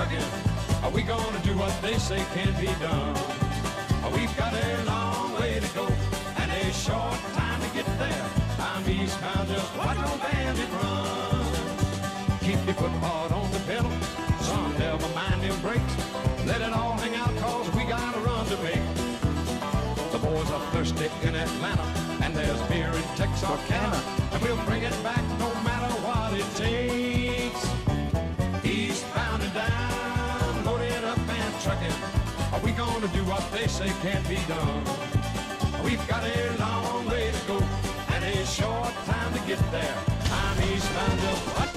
trucking. Are we gonna do what they say can't be done? We've got a long way to go and a short time to get there. I'm eastbound, just watch no bandit run. Keep your foot hard on the pedal, son, never mind them brakes. Let it all hang out, cause we got a run to make. The boys are thirsty in Atlanta, and there's beer in Texarkana, and we'll bring it back no matter what it takes. Eastbound and down, loaded up and trucking. Are we gonna do what they say can't be done? We've got a long way to go and a short time to get there. I'm eastbound, just what?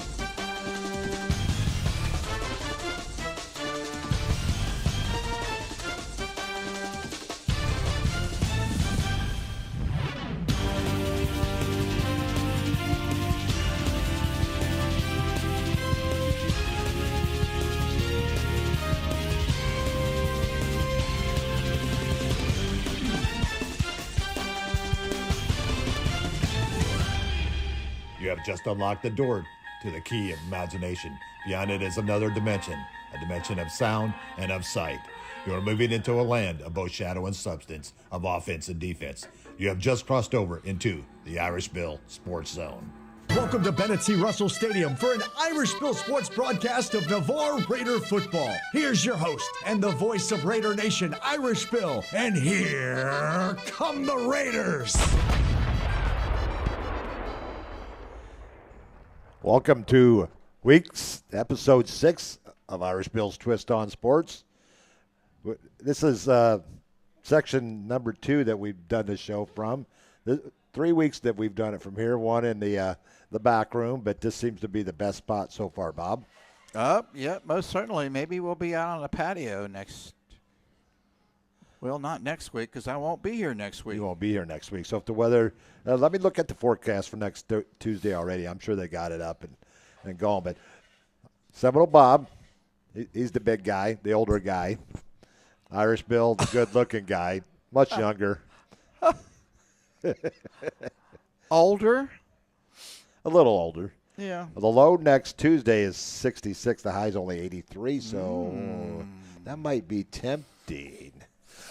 You have just unlocked the door to the key of imagination. Beyond it is another dimension, a dimension of sound and of sight. You are moving into a land of both shadow and substance, of offense and defense. You have just crossed over into the Irish Bill Sports Zone. Welcome to Bennett C. Russell Stadium for an Irish Bill Sports broadcast of Navarre Raider football. Here's your host and the voice of Raider Nation, Irish Bill. And here come the Raiders. Welcome to episode 6 of Irish Bill's Twist on Sports. This is section number 2 that we've done this show from. 3 weeks that we've done it from here, one in the back room, but this seems to be the best spot so far, Bob. Yeah, most certainly. Maybe we'll be out on the patio next. Well, not next week because I won't be here next week. You won't be here next week. So if the weather, let me look at the forecast for next Tuesday already. I'm sure they got it up and going. But Seminole Bob, he's the big guy, the older guy. Irish Bill, the good-looking guy, much younger. Older? A little older. Yeah. The low next Tuesday is 66. The high's only 83, so that might be tempting.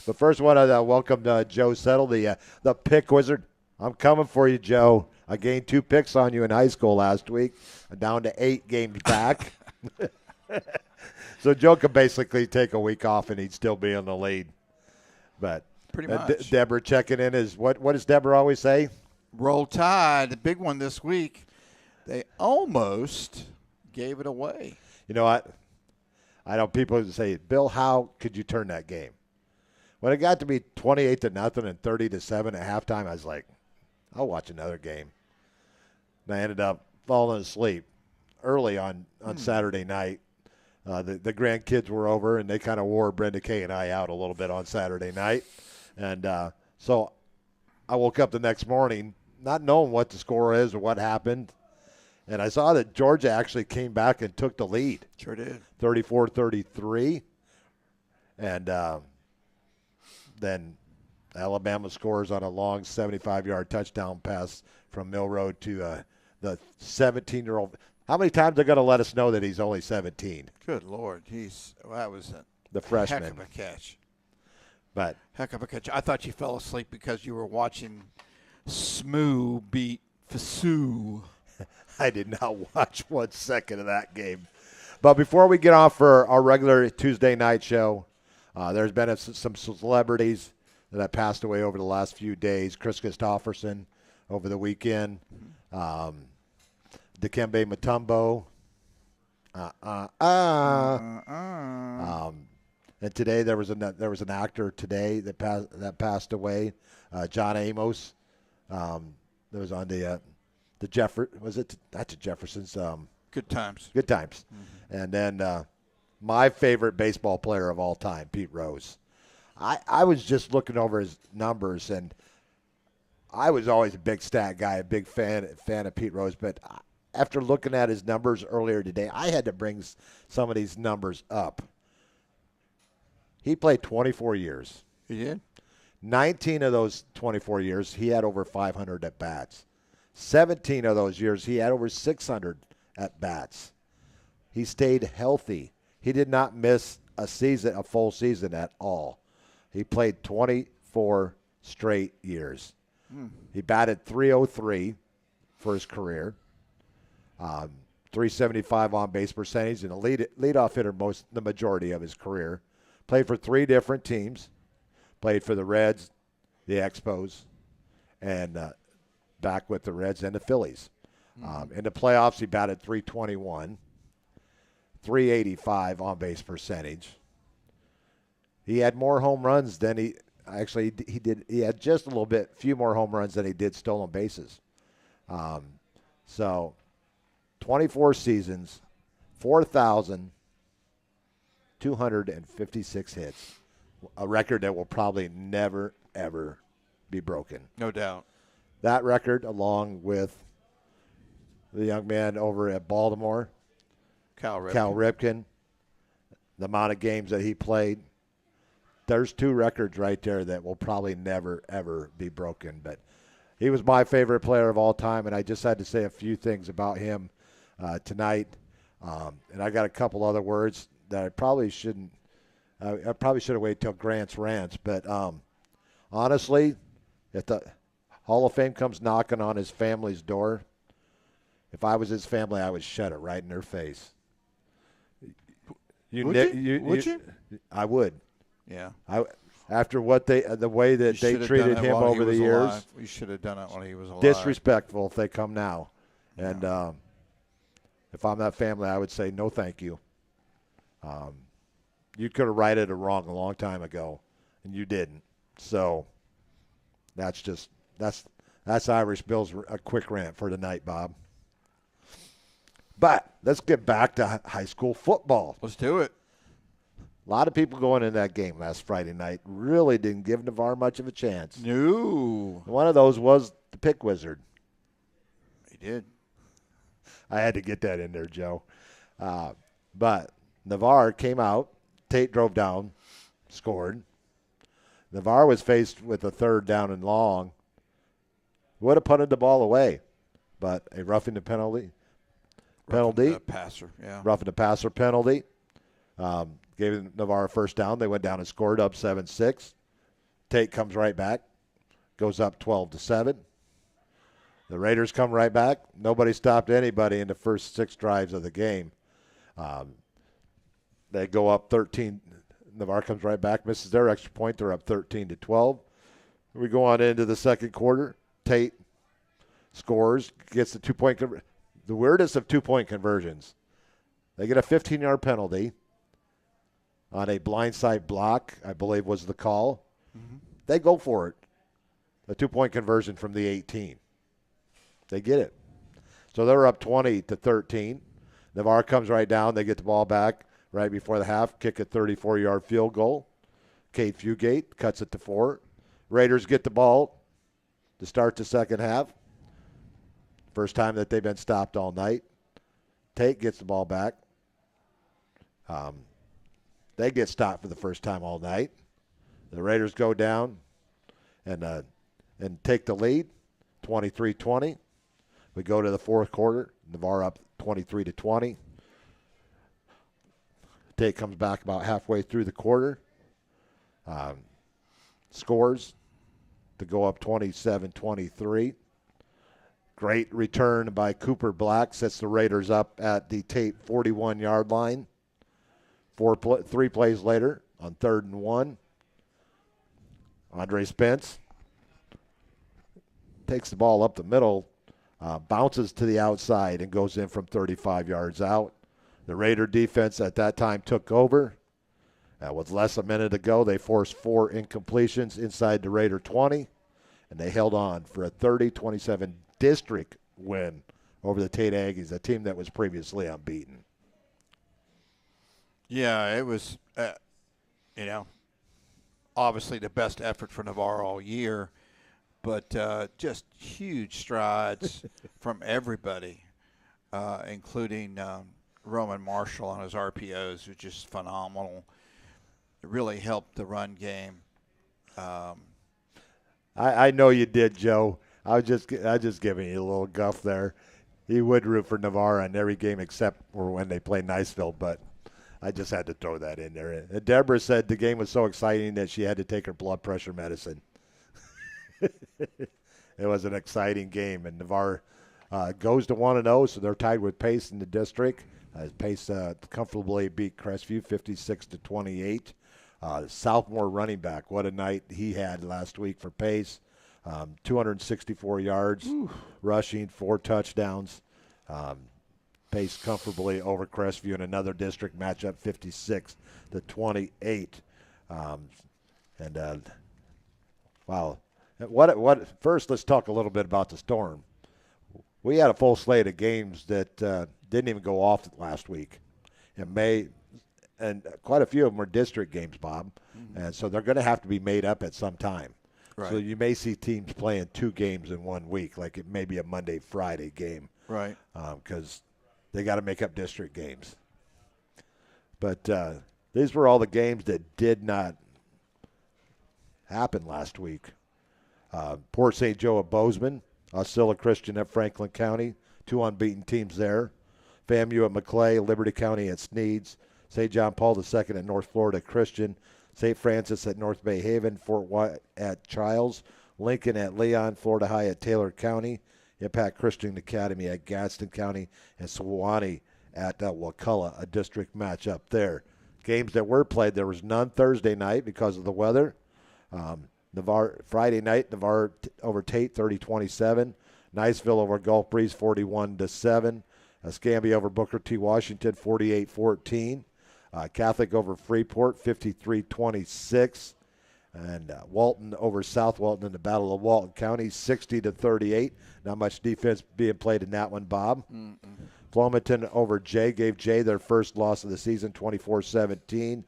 But first, I want to welcome Joe Settle, the pick wizard. I'm coming for you, Joe. I gained 2 picks on you in high school last week. I'm down to 8 games back. So Joe could basically take a week off, and he'd still be in the lead. But pretty much. Deborah checking in is what does Deborah always say? Roll Tide, the big one this week. They almost gave it away. You know what? I know people say, Bill, how could you turn that game? When it got to be 28-0 and 30-7 at halftime, I was like, I'll watch another game. And I ended up falling asleep early on Saturday night. The grandkids were over, and they kind of wore Brenda Kay and I out a little bit on Saturday night. And so I woke up the next morning not knowing what the score is or what happened. And I saw that Georgia actually came back and took the lead. Sure did. 34-33. And then Alabama scores on a long 75-yard touchdown pass from Milroe to the 17-year-old. How many times are they going to let us know that he's only 17? Good Lord. That was the freshman. Heck of a catch. But heck of a catch. I thought you fell asleep because you were watching Smoo beat Fasu. I did not watch 1 second of that game. But before we get off for our regular Tuesday night show, there's been some celebrities that have passed away over the last few days. Chris Christopherson over the weekend. Dikembe Mutombo. And today there was an actor today that passed away. John Amos. That was on the Jeffersons. Good Times. Good Times. Mm-hmm. And then my favorite baseball player of all time, Pete Rose. I was just looking over his numbers, and I was always a big stat guy, a big fan of Pete Rose. But after looking at his numbers earlier today, I had to bring some of these numbers up. He played 24 years. He did? 19 of those 24 years, he had over 500 at-bats. 17 of those years, he had over 600 at-bats. He stayed healthy. he did not miss a full season at all. He played 24 straight years. He batted .303 for his career, 375 on-base percentage, and a leadoff hitter the majority of his career. Played for 3 different teams. Played for the Reds, the Expos, and back with the Reds and the Phillies. In the playoffs, he batted .321, 385 on-base percentage. He had more home runs than he did. He had just a little bit, few more home runs than he did stolen bases. So 24 seasons, 4,256 hits, a record that will probably never, ever be broken. No doubt. That record, along with the young man over at Baltimore, Cal Ripken, the amount of games that he played, there's 2 records right there that will probably never, ever be broken. But he was my favorite player of all time, and I just had to say a few things about him tonight. And I got a couple other words that I probably shouldn't. I probably should have waited till Grant's rants. But honestly, if the Hall of Fame comes knocking on his family's door, if I was his family, I would shut it right in their face. Would you? I would. Yeah. After the way that they treated him over the years. You should have done it when he was alive. Disrespectful if they come now. And if I'm that family, I would say no thank you. You could have righted it wrong a long time ago, and you didn't. So that's Irish Bill's a quick rant for tonight, Bob. But let's get back to high school football. Let's do it. A lot of people going in that game last Friday night really didn't give Navarre much of a chance. No. One of those was the Pick Wizard. He did. I had to get that in there, Joe. But Navarre came out. Tate drove down, scored. Navarre was faced with a 3rd down and long. Would have punted the ball away, but a roughing the penalty. Roughing the passer, yeah. Roughing the passer penalty. Gave Navarre a 1st down. They went down and scored up 7-6. Tate comes right back, goes up 12-7. The Raiders come right back. Nobody stopped anybody in the first 6 drives of the game. They go up 13. Navarre comes right back, misses their extra point. They're up 13-12. We go on into the second quarter. Tate scores, gets the 2-point conversion. The weirdest of 2-point conversions. They get a 15-yard penalty on a blindside block, I believe was the call. Mm-hmm. They go for it. A 2-point conversion from the 18. They get it. So they're up 20-13. Navarre comes right down. They get the ball back right before the half, kick a 34-yard field goal. Cade Fugate cuts it to 4. Raiders get the ball to start the second half. First time that they've been stopped all night. Tate gets the ball back. They get stopped for the first time all night. The Raiders go down and take the lead, 23-20. We go to the fourth quarter. Navarre up 23-20. Tate comes back about halfway through the quarter. Scores to go up 27-23. Great return by Cooper Black. Sets the Raiders up at the Tate 41-yard line. 3 plays later on 3rd and 1. Andre Spence takes the ball up the middle, bounces to the outside, and goes in from 35 yards out. The Raider defense at that time took over. With less than a minute to go, they forced 4 incompletions inside the Raider 20, and they held on for a 30-27 district win over the Tate Aggies, a team that was previously unbeaten. Yeah, it was, obviously the best effort for Navarre all year, but just huge strides from everybody, including Roman Marshall on his RPOs, was just phenomenal. It really helped the run game. I know you did, Joe. I just giving you a little guff there. He would root for Navarre in every game except for when they play Niceville, but I just had to throw that in there. And Deborah said the game was so exciting that she had to take her blood pressure medicine. It was an exciting game, and Navarre goes to 1-0, so they're tied with Pace in the district. Pace comfortably beat Crestview 56-28. Sophomore running back, what a night he had last week for Pace. 264 yards, rushing, 4 touchdowns. Pace comfortably over Crestview in another district matchup, 56-28. Wow. First, let's talk a little bit about the Storm. We had a full slate of games that didn't even go off last week. And quite a few of them were district games, Bob. Mm-hmm. And so they're going to have to be made up at some time. Right. So you may see teams playing 2 games in 1 week, like it may be a Monday-Friday game. Right. Because they got to make up district games. But these were all the games that did not happen last week. Port St. Joe at Bozeman, Osceola Christian at Franklin County, 2 unbeaten teams there. FAMU at Maclay, Liberty County at Sneeds, St. John Paul II at North Florida Christian, St. Francis at North Bay Haven, Fort White at Childs, Lincoln at Leon, Florida High at Taylor County, Impact Christian Academy at Gadsden County, and Sewanee at Wakulla, a district matchup there. Games that were played, there was none Thursday night because of the weather. Navarre Friday night, Navarre over Tate 30-27. Niceville over Gulf Breeze 41-7. Escambia over Booker T. Washington 48-14. Catholic over Freeport 53-26. And Walton over South Walton in the Battle of Walton County 60-38. Not much defense being played in that one, Bob. Mm-mm. Flomaton over Jay gave Jay their first loss of the season 24-17.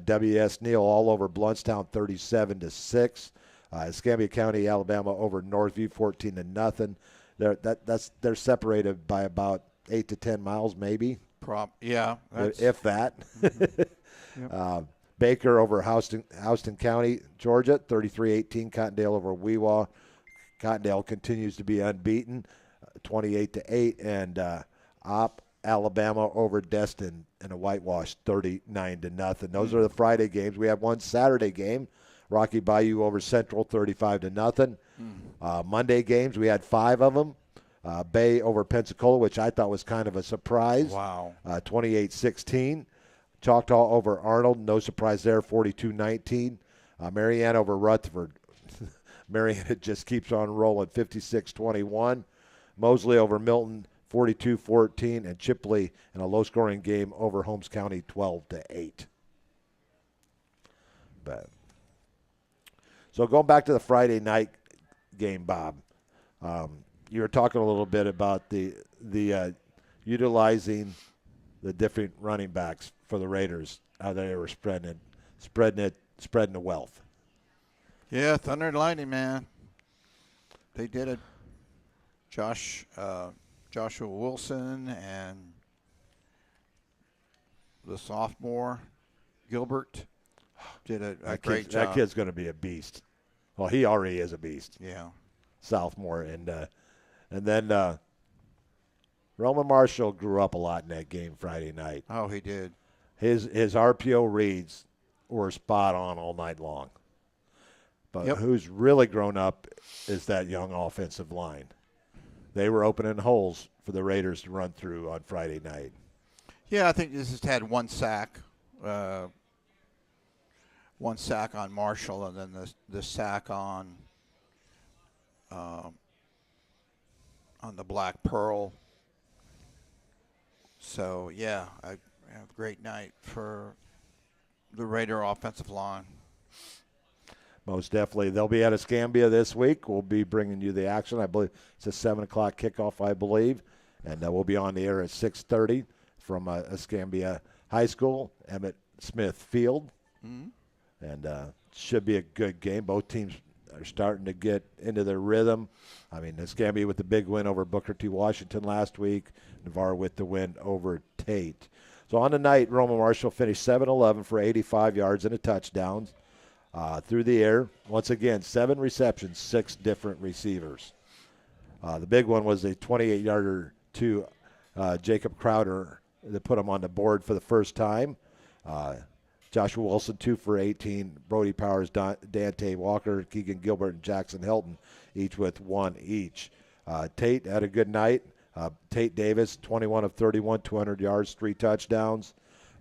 W.S. Neal all over Bluntstown 37-6. Escambia County, Alabama over Northview 14-0. They're separated by about 8 to 10 miles, maybe. Yeah, if that. Yep. Baker over Houston County, Georgia 33-18. Cottondale over Weewa. Cottondale continues to be unbeaten, 28-8, and Alabama over Destin in a whitewash 39-0. Those are the Friday games. We have one Saturday game, Rocky Bayou over Central 35-0. Monday games, we had 5 of them. Bay over Pensacola, which I thought was kind of a surprise. Wow. 28-16. Choctaw over Arnold, no surprise there, 42-19. Marianna over Rutherford. Marianna just keeps on rolling, 56-21. Mosley over Milton, 42-14, and Chipley in a low-scoring game over Holmes County, 12-8. So going back to the Friday night game, Bob, you were talking a little bit about the utilizing the different running backs for the Raiders, how they were spreading the wealth. Yeah, Thunder and Lightning, man. They did it. Joshua Wilson and the sophomore Gilbert did a great job. That kid's going to be a beast. Well, he already is a beast. Yeah. Sophomore. And then Roman Marshall grew up a lot in that game Friday night. Oh, he did. His RPO reads were spot on all night long. But who's really grown up is that young offensive line. They were opening holes for the Raiders to run through on Friday night. Yeah, I think this has had one sack on Marshall, and then the sack on the Black Pearl. So, yeah, a great night for the Raider offensive line. Most definitely. They'll be at Escambia this week. We'll be bringing you the action. I believe it's a 7 o'clock kickoff, I believe. And we'll be on the air at 6:30 from Escambia High School, Emmett Smith Field. Mm-hmm. And should be a good game. Both teams are starting to get into their rhythm. I mean, Escambia with the big win over Booker T. Washington last week. Navarre with the win over Tate. So on the night, Roman Marshall finished 7-11 for 85 yards and a touchdown. Through the air, once again, 7 receptions, 6 different receivers. The big one was a 28-yarder to Jacob Crowder that put him on the board for the first time. Joshua Wilson, 2 for 18. Brody Powers, Dante Walker, Keegan Gilbert, and Jackson Hilton, each with 1 each. Tate had a good night. Tate Davis, 21 of 31, 200 yards, 3 touchdowns.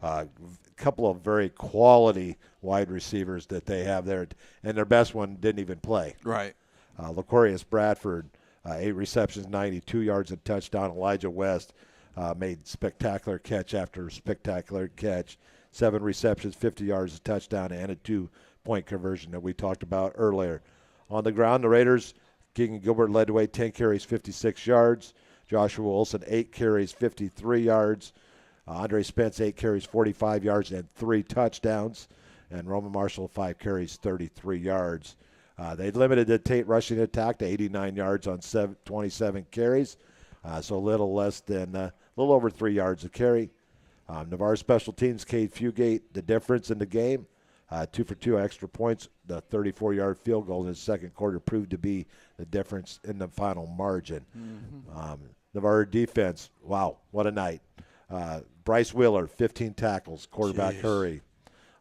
A couple of very quality wide receivers that they have there, and their best one didn't even play. Right. Lacorius Bradford, 8 receptions, 92 yards, and touchdown. Elijah West made spectacular catch after spectacular catch. 7 receptions, 50 yards, a touchdown, and a 2-point conversion that we talked about earlier. On the ground, the Raiders, Keegan Gilbert led the way, 10 carries, 56 yards. Joshua Wilson, 8 carries, 53 yards. Andre Spence, 8 carries, 45 yards, and 3 touchdowns. And Roman Marshall, 5 carries, 33 yards. They limited the Tate rushing attack to 89 yards on 27 carries, so a little less than a little over 3 yards a carry. Navarre special teams, Cade Fugate, the difference in the game. 2 for 2 extra points. The 34-yard field goal in the second quarter proved to be the difference in the final margin. Navarre defense, wow, what a night. Bryce Wheeler, 15 tackles, quarterback hurry.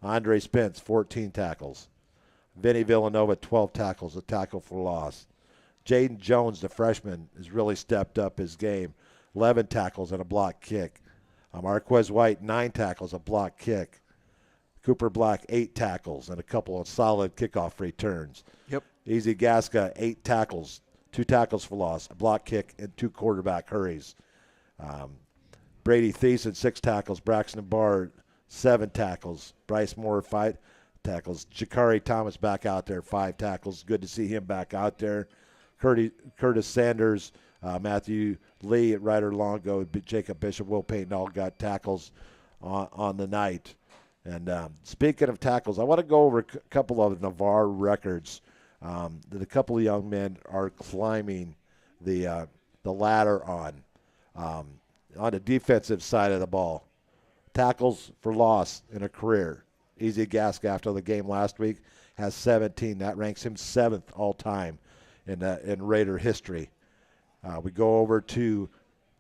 Andre Spence, 14 tackles. Vinny Villanova, 12 tackles, a tackle for loss. Jaden Jones, the freshman, has really stepped up his game. 11 tackles and a block kick. Marquez White, 9 tackles, a block kick. Cooper Black, 8 tackles and a couple of solid kickoff returns. Yep. Easy Gasca, 8 tackles, 2 tackles for loss, a block kick, and 2 quarterback hurries. Brady Thiessen, 6 tackles. Braxton Barr, 7 tackles. Bryce Moore, 5 tackles. Jakari Thomas back out there, 5 tackles. Good to see him back out there. Curtis Sanders, Matthew Lee, Ryder Longo, Jacob Bishop, Will Payton all got tackles on the night. And speaking of tackles, I want to go over a couple of Navarre records that a couple of young men are climbing the ladder on the defensive side of the ball. Tackles for loss in a career. Easy Gask after the game last week has 17. That ranks him 7th all time in Raider history. We go over to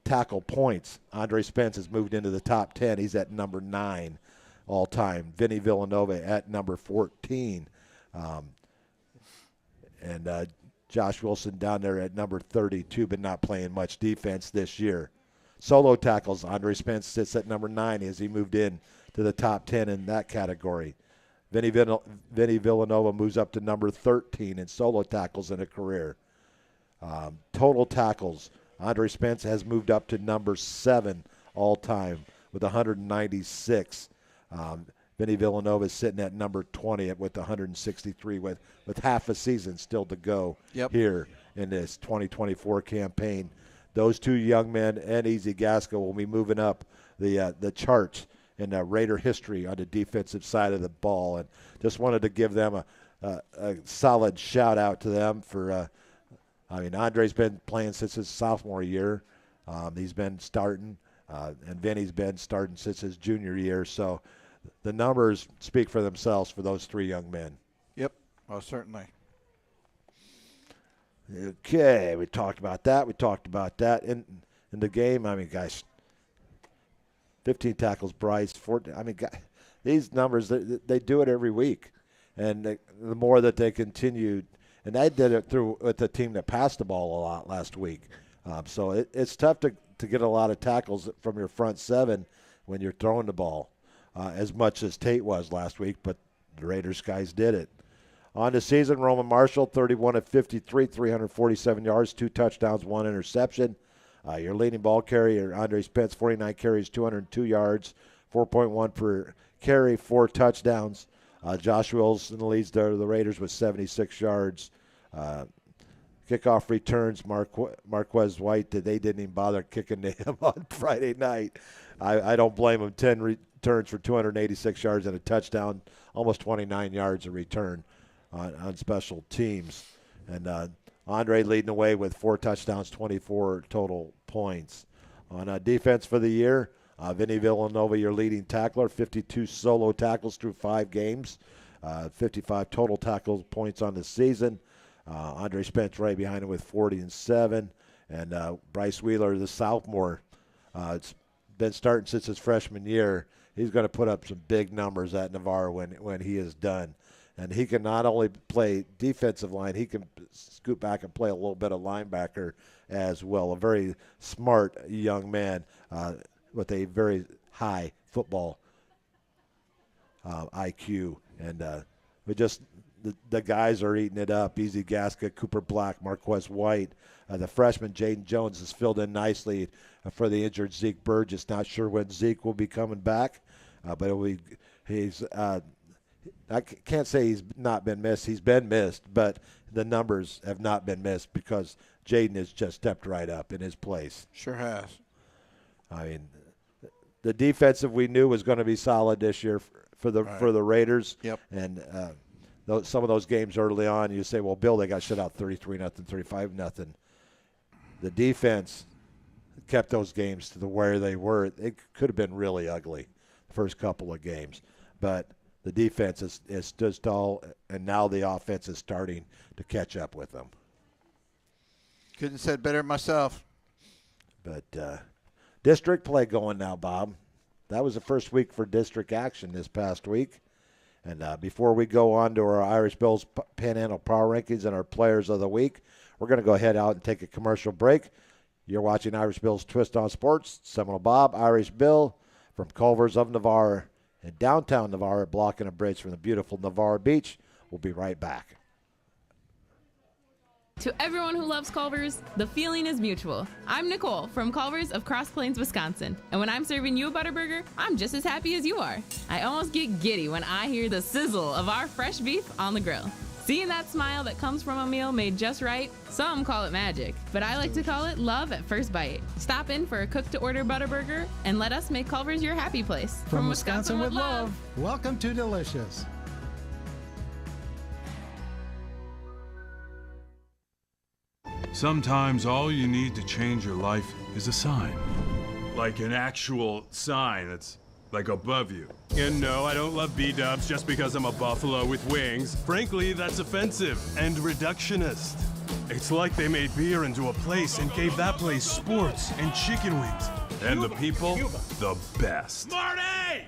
tackle points. Andre Spence has moved into the top 10. He's at number 9 all time. Vinny Villanova at number 14. And Josh Wilson down there at number 32, but not playing much defense this year. Solo tackles, Andre Spence sits at number 9 as he moved in to the top 10 in that category. Vinny Villanova moves up to number 13 in solo tackles in a career. Total tackles, Andre Spence has moved up to number 7 all time with 196. Vinny Villanova is sitting at number 20 with 163 with half a season still to go here in this 2024 campaign. Those 2 young men and Easy Gasca will be moving up the charts in Raider history on the defensive side of the ball. And just wanted to give them a solid shout out to them for, Andre's been playing since his sophomore year. He's been starting, and Vinny's been starting since his junior year. So the numbers speak for themselves for those 3 young men. Yep, well, certainly. Okay, we talked about that. In the game, guys, 15 tackles, Bryce, 14. These numbers, they do it every week. And the more that they continued, and they did it with the team that passed the ball a lot last week. So it's tough to get a lot of tackles from your front 7 when you're throwing the ball, as much as Tate was last week, but the Raiders guys did it. On the season, Roman Marshall, 31 of 53, 347 yards, 2 touchdowns, 1 interception. Your leading ball carrier, Andre Spence, 49 carries, 202 yards, 4.1 per carry, 4 touchdowns. Josh Wilson leads the Raiders with 76 yards. Kickoff returns, Marquez White, they didn't even bother kicking to him on Friday night. I don't blame him. 10 returns for 286 yards and a touchdown, almost 29 yards a return on special teams. And Andre leading the way with 4 touchdowns, 24 total points. On defense for the year, Vinny Villanova, your leading tackler, 52 solo tackles through 5 games, 55 total tackle points on the season. Andre Spence right behind him with 40 and 7. And Bryce Wheeler, the sophomore, it's been starting since his freshman year, he's going to put up some big numbers at Navarre when he is done. And he can not only play defensive line, he can scoot back and play a little bit of linebacker as well. A very smart young man with a very high football IQ. And the guys are eating it up. Easy Gasca, Cooper Black, Marquez White. The freshman, Jaden Jones, has filled in nicely for the injured Zeke Burgess. Not sure when Zeke will be coming back, but he's I can't say he's not been missed. He's been missed, but the numbers have not been missed because Jaden has just stepped right up in his place. Sure has. I mean, the defensive we knew was going to be solid this year for the Raiders. Yep. And some of those games early on, you say, well, Bill, they got shut out 33-0, 35-0. The defense kept those games to where they were. It could have been really ugly the first couple of games, but the defense is stood tall, and now the offense is starting to catch up with them. Couldn't have said better myself. But district play going now, Bob. That was the first week for district action this past week. And before we go on to our Irish Bills Panhandle Power Rankings and our Players of the Week, we're going to go ahead out and take a commercial break. You're watching Irish Bill's Twist on Sports. Seminole Bob, Irish Bill from Culver's of Navarre in downtown Navarre, blocking a bridge from the beautiful Navarre Beach. We'll be right back. To everyone who loves Culver's, the feeling is mutual. I'm Nicole from Culver's of Cross Plains, Wisconsin. And when I'm serving you a Butterburger, I'm just as happy as you are. I almost get giddy when I hear the sizzle of our fresh beef on the grill. Seeing that smile that comes from a meal made just right, some call it magic, but I like to call it love at first bite. Stop in for a cook-to-order Butterburger and let us make Culver's your happy place. From Wisconsin with love, welcome to Delicious. Sometimes all you need to change your life is a sign. Like an actual sign that's like above you. And no, I don't love B-dubs just because I'm a buffalo with wings. Frankly, that's offensive and reductionist. It's like they made beer into a place and gave that place sports and chicken wings. And the people, the best. Marty!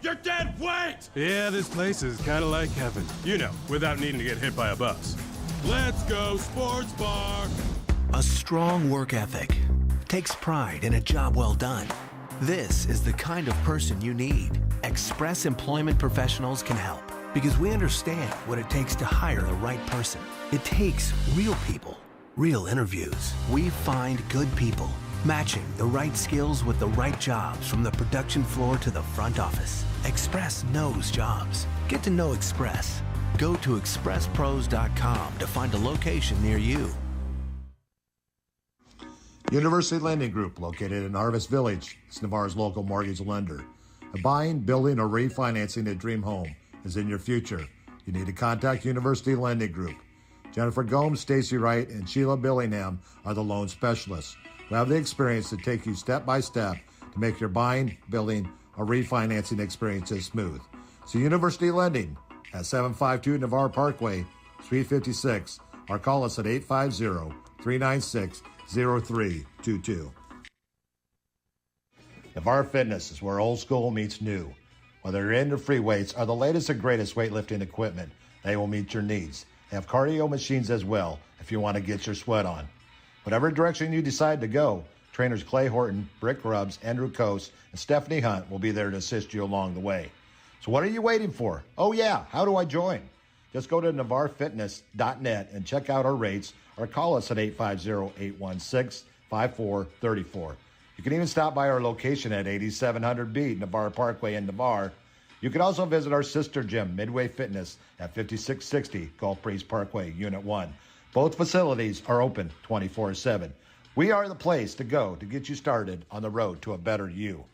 You're dead weight! Yeah, this place is kind of like heaven. You know, without needing to get hit by a bus. Let's go sports bar! A strong work ethic takes pride in a job well done. This is the kind of person you need. Express Employment Professionals can help because we understand what it takes to hire the right person. It takes real people, real interviews. We find good people, matching the right skills with the right jobs from the production floor to the front office. Express knows jobs. Get to know Express. Go to expresspros.com to find a location near you. University Lending Group, located in Harvest Village, is Navarre's local mortgage lender. A buying, building, or refinancing a dream home is in your future. You need to contact University Lending Group. Jennifer Gomes, Stacy Wright, and Sheila Billingham are the loan specialists who have the experience to take you step by step to make your buying, building, or refinancing experiences smooth. So University Lending at 752 Navarre Parkway, Suite 56, or call us at 850-396-0322. Navarre Fitness is where old school meets new. Whether you're into free weights or the latest and greatest weightlifting equipment, they will meet your needs. They have cardio machines as well if you want to get your sweat on. Whatever direction you decide to go, trainers Clay Horton, Brick Grubbs, Andrew Coase, and Stephanie Hunt will be there to assist you along the way. So what are you waiting for? Oh yeah, how do I join? Just go to navarrefitness.net and check out our rates or call us at 850-816-5434. You can even stop by our location at 8700B Navarre Parkway in Navarre. You can also visit our sister gym, Midway Fitness, at 5660 Gulf Breeze Parkway, Unit 1. Both facilities are open 24/7. We are the place to go to get you started on the road to a better you.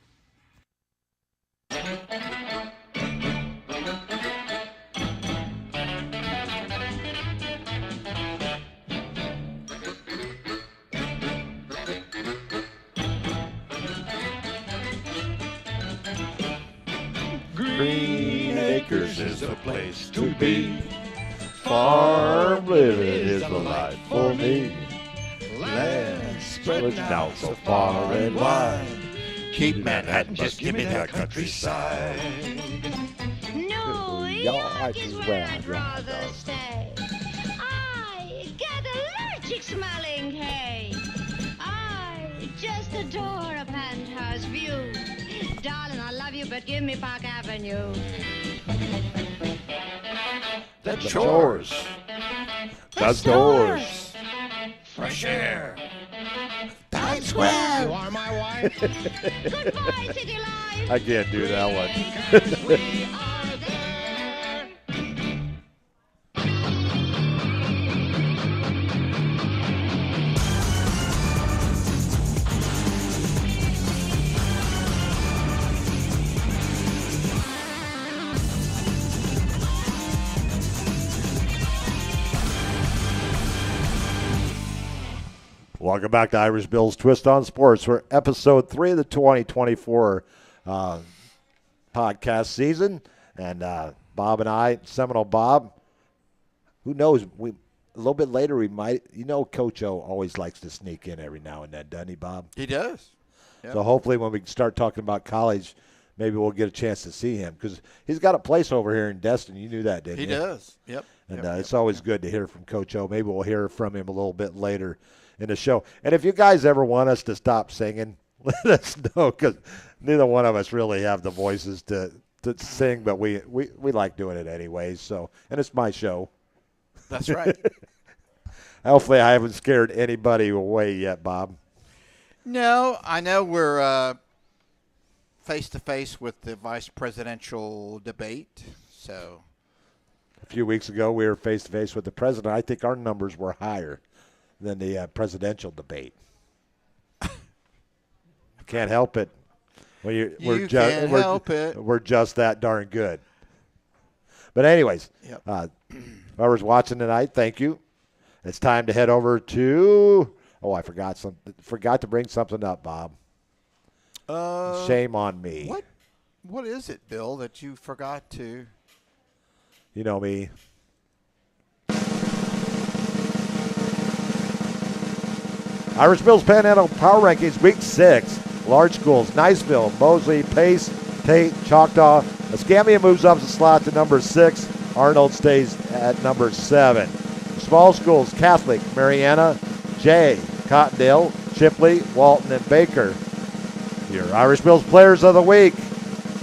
Green Acres is the place to be. Farm living is the life for me. Land spreading out so far and wide. Keep Manhattan, just give me that countryside. New York is where I'd rather stay. I get allergic smelling hay. I just adore a penthouse view. Darling, I love you, but give me Park Avenue. The chores. The stores. Fresh air. Times Square. You are my wife. Goodbye, city life. I can't do that one. Because we are there. Welcome back to Irish Bill's Twist on Sports for episode 3 of the 2024 podcast season. And Bob and I, Seminole Bob, who knows, a little bit later we might, Coach O always likes to sneak in every now and then, doesn't he, Bob? He does. Yep. So hopefully when we start talking about college, maybe we'll get a chance to see him because he's got a place over here in Destin. You knew that, didn't you? He does. Yep. And it's always good to hear from Coach O. Maybe we'll hear from him a little bit later in the show. And if you guys ever want us to stop singing, let us know because neither one of us really have the voices to sing, but we like doing it anyways. So, and it's my show. That's right. Hopefully I haven't scared anybody away yet, Bob. No, I know we're face-to-face with the vice presidential debate, so. A few weeks ago, we were face-to-face with the president. I think our numbers were higher than the presidential debate. Can't help it. We're just that darn good. But anyways, whoever's watching tonight, thank you. It's time to head over to. Oh, I forgot to bring something up, Bob. Shame on me. What is it, Bill, that you forgot to? You know me. Irish Bill's Panhandle Power Rankings, Week 6. Large schools, Niceville, Mosley, Pace, Tate, Choctaw. Escambia moves up the slot to number 6. Arnold stays at number 7. Small schools, Catholic, Mariana, Jay, Cottondale, Chipley, Walton, and Baker. Your Irish Bill's Players of the Week.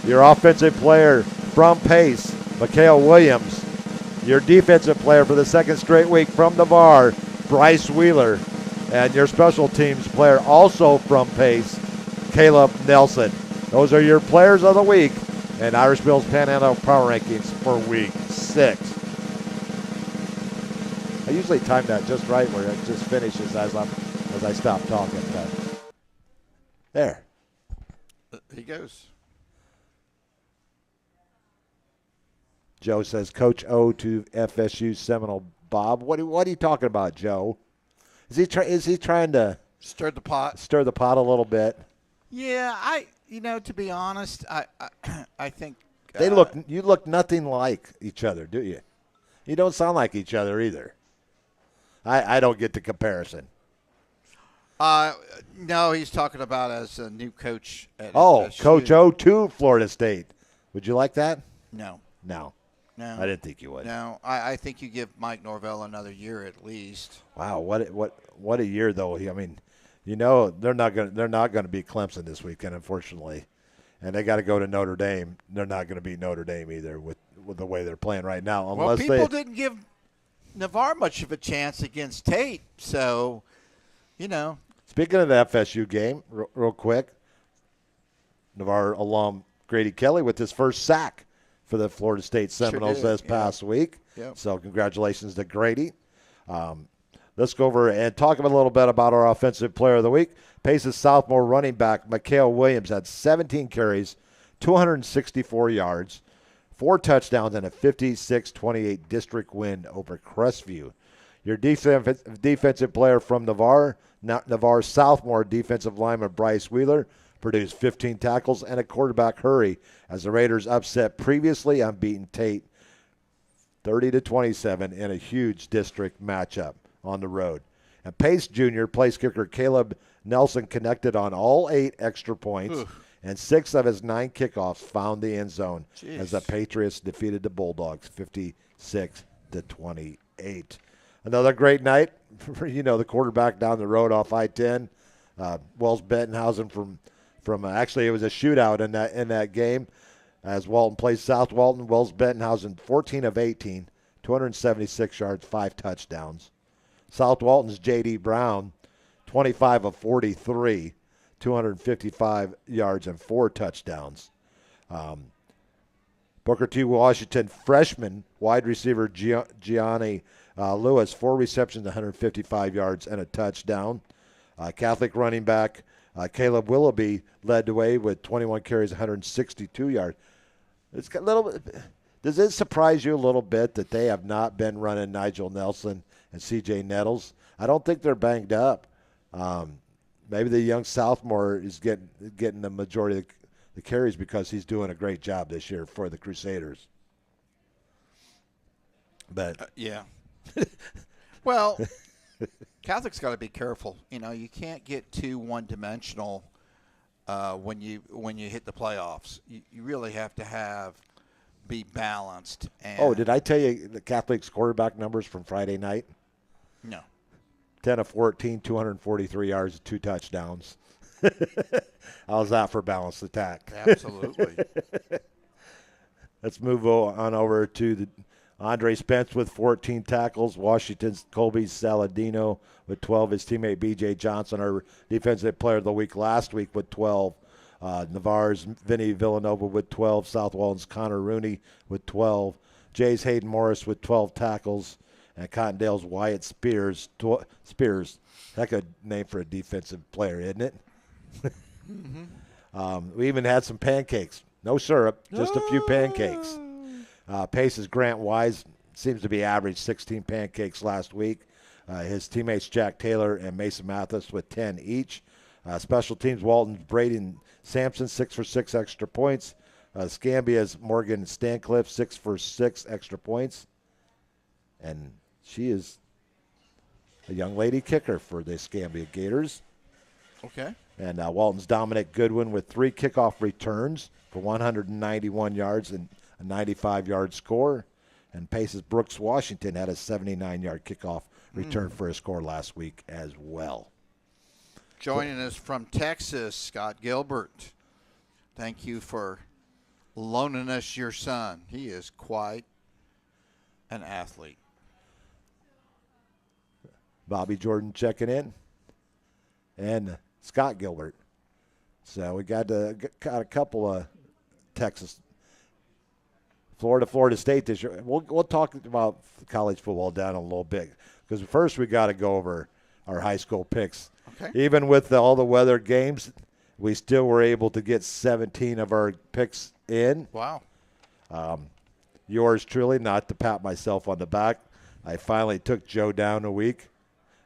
Your offensive player from Pace, Mikhail Williams. Your defensive player for the second straight week from Navarre, Bryce Wheeler. And your special teams player also from Pace, Caleb Nelson. Those are your Players of the Week and Irish Bill's Panhandle Power Rankings for Week 6. I usually time that just right where it just finishes as I stop talking. But there. He goes. Joe says, Coach O to FSU Seminole Bob. What are you talking about, Joe? Is he trying to stir the pot? Stir the pot a little bit. Yeah, to be honest, I think you look nothing like each other, do you? You don't sound like each other either. I don't get the comparison. No, he's talking about as a new coach at FSU. Coach O to Florida State. Would you like that? No. I didn't think you would. No, I think you give Mike Norvell another year at least. Wow, what a year though. I mean, they're not going to beat Clemson this weekend, unfortunately, and they got to go to Notre Dame. They're not going to beat Notre Dame either with the way they're playing right now. Unless people didn't give Navarre much of a chance against Tate, so Speaking of the FSU game, real quick, Navarre alum Grady Kelly with his first sack for the Florida State Seminoles this past week. Yep. So congratulations to Grady. Let's go over and talk a little bit about our offensive player of the week. Pace's sophomore running back, Mikhail Williams, had 17 carries, 264 yards, 4 touchdowns, and a 56-28 district win over Crestview. Your defensive player from Navarre, Navarre's sophomore defensive lineman Bryce Wheeler, produced 15 tackles and a quarterback hurry as the Raiders upset previously unbeaten Tate 30-27 in a huge district matchup on the road. And Pace Jr., place kicker Caleb Nelson, connected on all 8 extra points. Oof. And 6 of his 9 kickoffs found the end zone. Jeez. As the Patriots defeated the Bulldogs 56-28. Another great night for, the quarterback down the road off I-10. Wells Bettenhausen from actually it was a shootout in that game as Walton plays South Walton. Wells Bettenhausen 14 of 18, 276 yards, 5 touchdowns. South Walton's J.D. Brown 25 of 43, 255 yards and 4 touchdowns. Booker T. Washington freshman wide receiver Gianni Lewis, 4 receptions, 155 yards and a touchdown. Catholic running back Caleb Willoughby led the way with 21 carries, 162 yards. It's got a little bit. Does it surprise you a little bit that they have not been running Nigel Nelson and C.J. Nettles? I don't think they're banged up. Maybe the young sophomore is getting the majority of the carries because he's doing a great job this year for the Crusaders. But yeah. Well, Catholic's got to be careful. You can't get too one-dimensional when you hit the playoffs. You really have to be balanced. And did I tell you the Catholic's quarterback numbers from Friday night? No. 10 of 14, 243 yards, 2 touchdowns. How's that for balanced attack? Absolutely. Let's move on over to the Andre Spence with 14 tackles. Washington's Colby Saladino with 12. His teammate B.J. Johnson, our defensive player of the week last week, with 12. Navarre's Vinny Villanova with 12. South Walton's Connor Rooney with 12. Jay's Hayden Morris with 12 tackles. And Cottondale's Wyatt Spears. Spears, heck of a name for a defensive player, isn't it? Mm-hmm. We even had some pancakes. No syrup, just a few pancakes. Pace's Grant Wise seems to be average 16 pancakes last week. His teammates Jack Taylor and Mason Mathis with 10 each. Special teams, Walton's Braden Sampson, 6 for 6 extra points. Scambia's Morgan Stancliffe, 6 for 6 extra points. And she is a young lady kicker for the Scambia Gators. Okay. And Walton's Dominic Goodwin with 3 kickoff returns for 191 yards and a 95-yard score. And Pace's Brooks Washington had a 79-yard kickoff return for a score last week as well. Joining us from Texas, Scott Gilbert. Thank you for loaning us your son. He is quite an athlete. Bobby Jordan checking in. And Scott Gilbert. So we got a couple of Texas, Florida State this year. We'll talk about college football down a little bit because first we got to go over our high school picks. Okay. Even with all the weather games, we still were able to get 17 of our picks in. Wow. Yours truly, not to pat myself on the back, I finally took Joe down a week.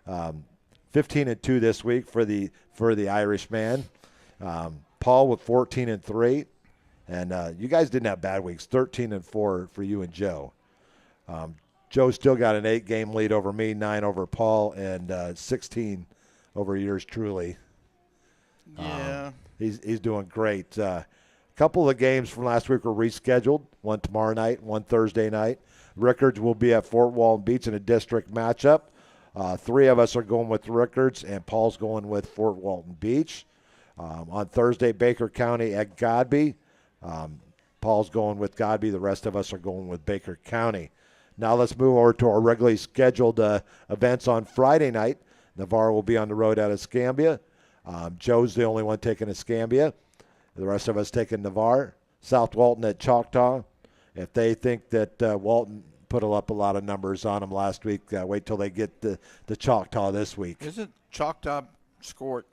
15-2 this week for the Irish man. Paul with 14-3, and you guys didn't have bad weeks. 13-4 for you and Joe. Joe still got an 8-game lead over me, 9 over Paul, and 16 over yours truly. Yeah, he's doing great. A couple of the games from last week were rescheduled. One tomorrow night, one Thursday night. Rickards will be at Fort Walton Beach in a district matchup. 3 of us are going with Rickards, and Paul's going with Fort Walton Beach. On Thursday, Baker County at Godby. Paul's going with Godby. The rest of us are going with Baker County. Now let's move over to our regularly scheduled events on Friday night. Navarre will be on the road out of Scambia. Joe's the only one taking Escambia. The rest of us taking Navarre. South Walton at Choctaw. If they think that Walton put up a lot of numbers on them last week, wait till they get the Choctaw this week. Isn't Choctaw scored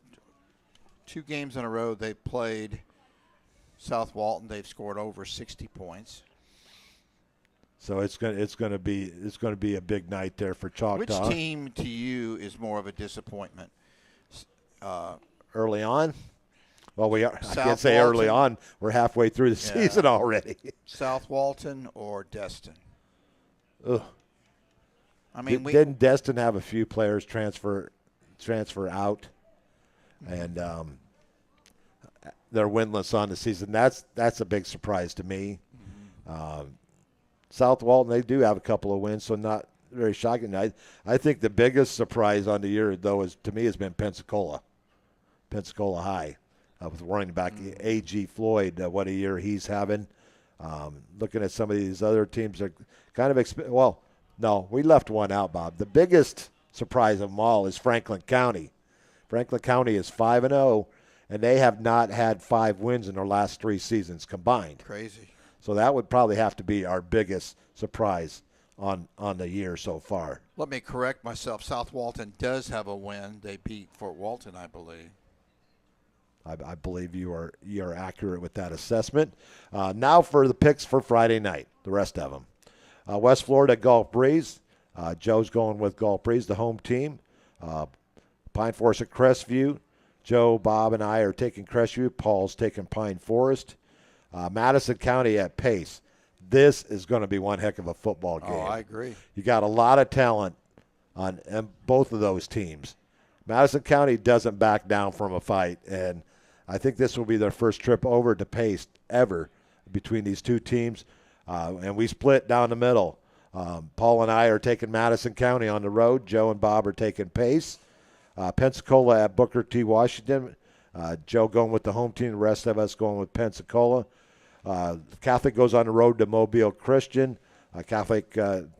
2 games in a row? They played South Walton. They've scored over 60 points. So it's going to be a big night there for Choctaw. Which team to you is more of a disappointment? Early on? Well, I can't say Walton. early on. We're halfway through the season already. South Walton or Destin? Ugh. I mean, didn't Destin have a few players transfer transfer out, and they're winless on the season. That's a big surprise to me. South Walton, they do have a couple of wins, so not very shocking. I think the biggest surprise on the year, though, to me has been Pensacola High, with running back A.G. Floyd. What a year he's having. Looking at some of these other teams, are kind of no, we left one out, Bob. The biggest surprise of them all is Franklin County. Franklin County is 5-0, and they have not had 5 wins in their last 3 seasons combined. Crazy. So that would probably have to be our biggest surprise on the year so far. Let me correct myself. South Walton does have a win. They beat Fort Walton, I believe. I believe you are accurate with that assessment. Now for the picks for Friday night, the rest of them. West Florida Gulf Breeze. Joe's going with Gulf Breeze, the home team. Pine Forest at Crestview. Joe, Bob, and I are taking Crestview. Paul's taking Pine Forest. Madison County at Pace. This is going to be one heck of a football game. Oh, I agree. You got a lot of talent on both of those teams. Madison County doesn't back down from a fight, and I think this will be their first trip over to Pace ever between these two teams. And we split down the middle. Paul and I are taking Madison County on the road. Joe and Bob are taking Pace. Pensacola at Booker T. Washington. Joe going with the home team. The rest of us going with Pensacola. Catholic goes on the road to Mobile Christian. Catholic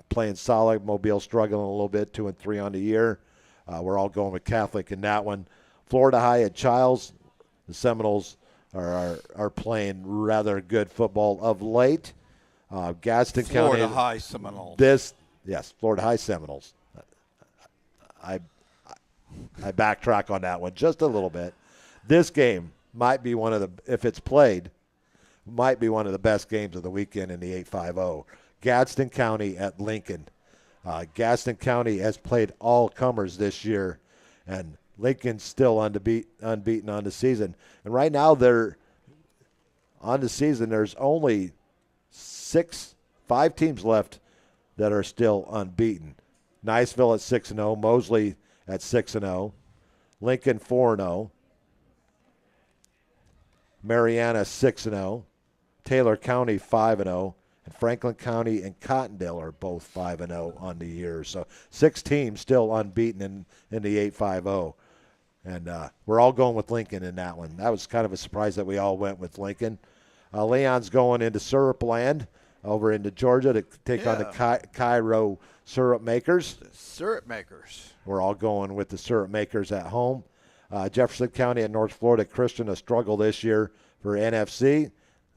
playing solid. Mobile struggling a little bit, 2-3 on the year. We're all going with Catholic in that one. Florida High at Childs. The Seminoles are playing rather good football of late. Gadsden County. Florida High Seminoles. Florida High Seminoles. I backtrack on that one just a little bit. This game might be one of the, if it's played, might be one of the best games of the weekend in the 8-5-0. Gadsden County at Lincoln. Gadsden County has played all comers this year, and Lincoln's still unbeaten on the season. And right now they're on the season. There's only 5 teams left that are still unbeaten. Niceville at 6-0, Mosley at 6-0, Lincoln 4-0, Mariana 6-0, Taylor County 5-0, and Franklin County and Cottondale are both 5-0 on the year. So 6 teams still unbeaten in the 8-5-0. And we're all going with Lincoln in that one. That was kind of a surprise that we all went with Lincoln. Leon's going into Syrup Land over into Georgia to take on the Cairo Syrup Makers. The Syrup Makers. We're all going with the Syrup Makers at home. Jefferson County and North Florida Christian, a struggle this year for NFC.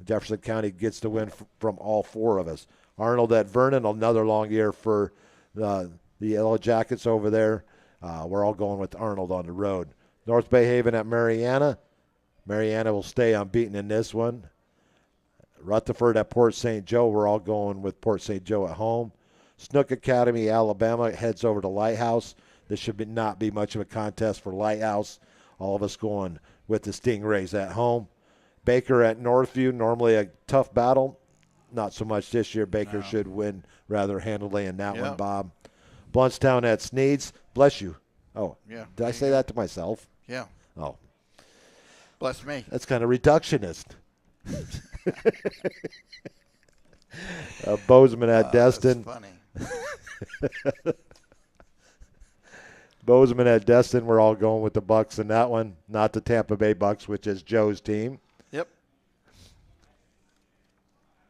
Jefferson County gets the win from all 4 of us. Arnold at Vernon, another long year for the Yellow Jackets over there. We're all going with Arnold on the road. North Bay Haven at Mariana. Mariana will stay unbeaten in this one. Rutherford at Port St. Joe. We're all going with Port St. Joe at home. Snook Academy, Alabama, heads over to Lighthouse. This should not be much of a contest for Lighthouse. All of us going with the Stingrays at home. Baker at Northview, normally a tough battle. Not so much this year. Baker should win rather handily in that one, Bob. Bluntstown at Sneeds. Bless you. Oh, yeah. Did I say that to myself? Yeah. Oh. Bless me. That's kind of reductionist. Bozeman at Destin. That's funny. Bozeman at Destin, we're all going with the Bucks in that one, not the Tampa Bay Bucks, which is Joe's team. Yep.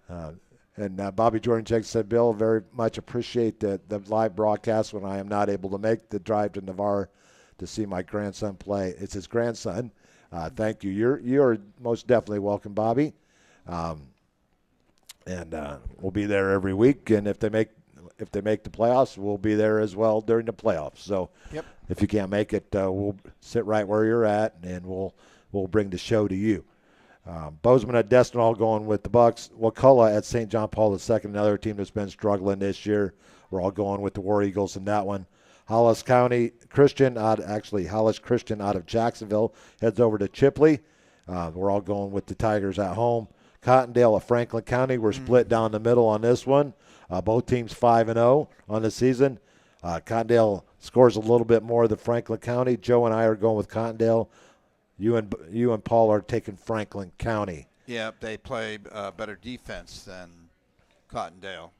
And Bobby Jordan Jake said, Bill, very much appreciate the live broadcast when I am not able to make the drive to Navarre to see my grandson play. It's his grandson. Thank you. You're most definitely welcome, Bobby. And we'll be there every week. And if they make the playoffs, we'll be there as well during the playoffs. So if you can't make it, we'll sit right where you're at, and we'll bring the show to you. Bozeman at Destin all going with the Bucks. Wakulla at St. John Paul II, another team that's been struggling this year. We're all going with the War Eagles in that one. Hollis Christian out of Jacksonville heads over to Chipley. We're all going with the Tigers at home. Cottondale at Franklin County. We're split down the middle on this one. Both teams 5-0 on the season. Cottondale scores a little bit more than Franklin County. Joe and I are going with Cottondale. You and Paul are taking Franklin County. Yeah, they play better defense than Cottondale,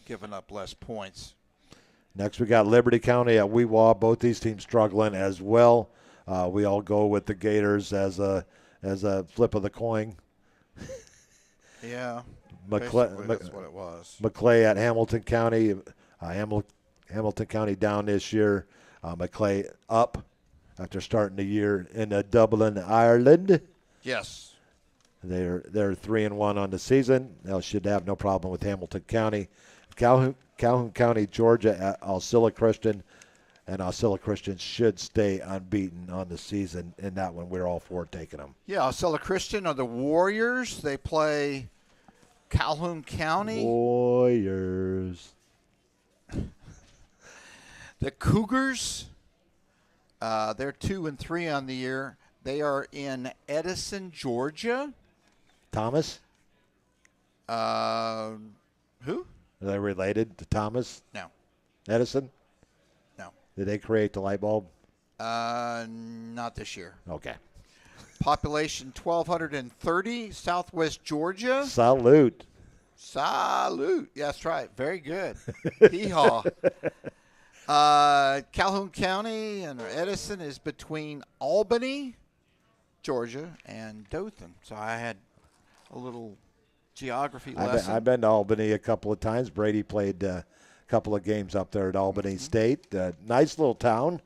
giving up less points. Next, we got Liberty County at Weewaw. Both these teams struggling as well. We all go with the Gators as a flip of the coin. Yeah, basically that's what it was. McClay at Hamilton County. Hamilton County down this year. McClay up after starting the year in Dublin, Ireland. Yes. They're 3-1 on the season. They should have no problem with Hamilton County. Calhoun County, Georgia at Alcilla Christian. And Alcilla Christian should stay unbeaten on the season. In that one, we're all for taking them. Yeah, Alcilla Christian are the Warriors. They play Calhoun County. Warriors. The Cougars, they're 2-3 on the year. They are in Edison, Georgia. Thomas? Who? Are they related to Thomas? No. Edison? No. Did they create the light bulb? Not this year. Okay. Population 1,230, Southwest Georgia. Salute. Salute. Yeah, that's right. Very good. Hee-haw. Calhoun County and Edison is between Albany, Georgia, and Dothan. So I had a little geography lesson. I've been to Albany a couple of times. Brady played a couple of games up there at Albany State. Nice little town.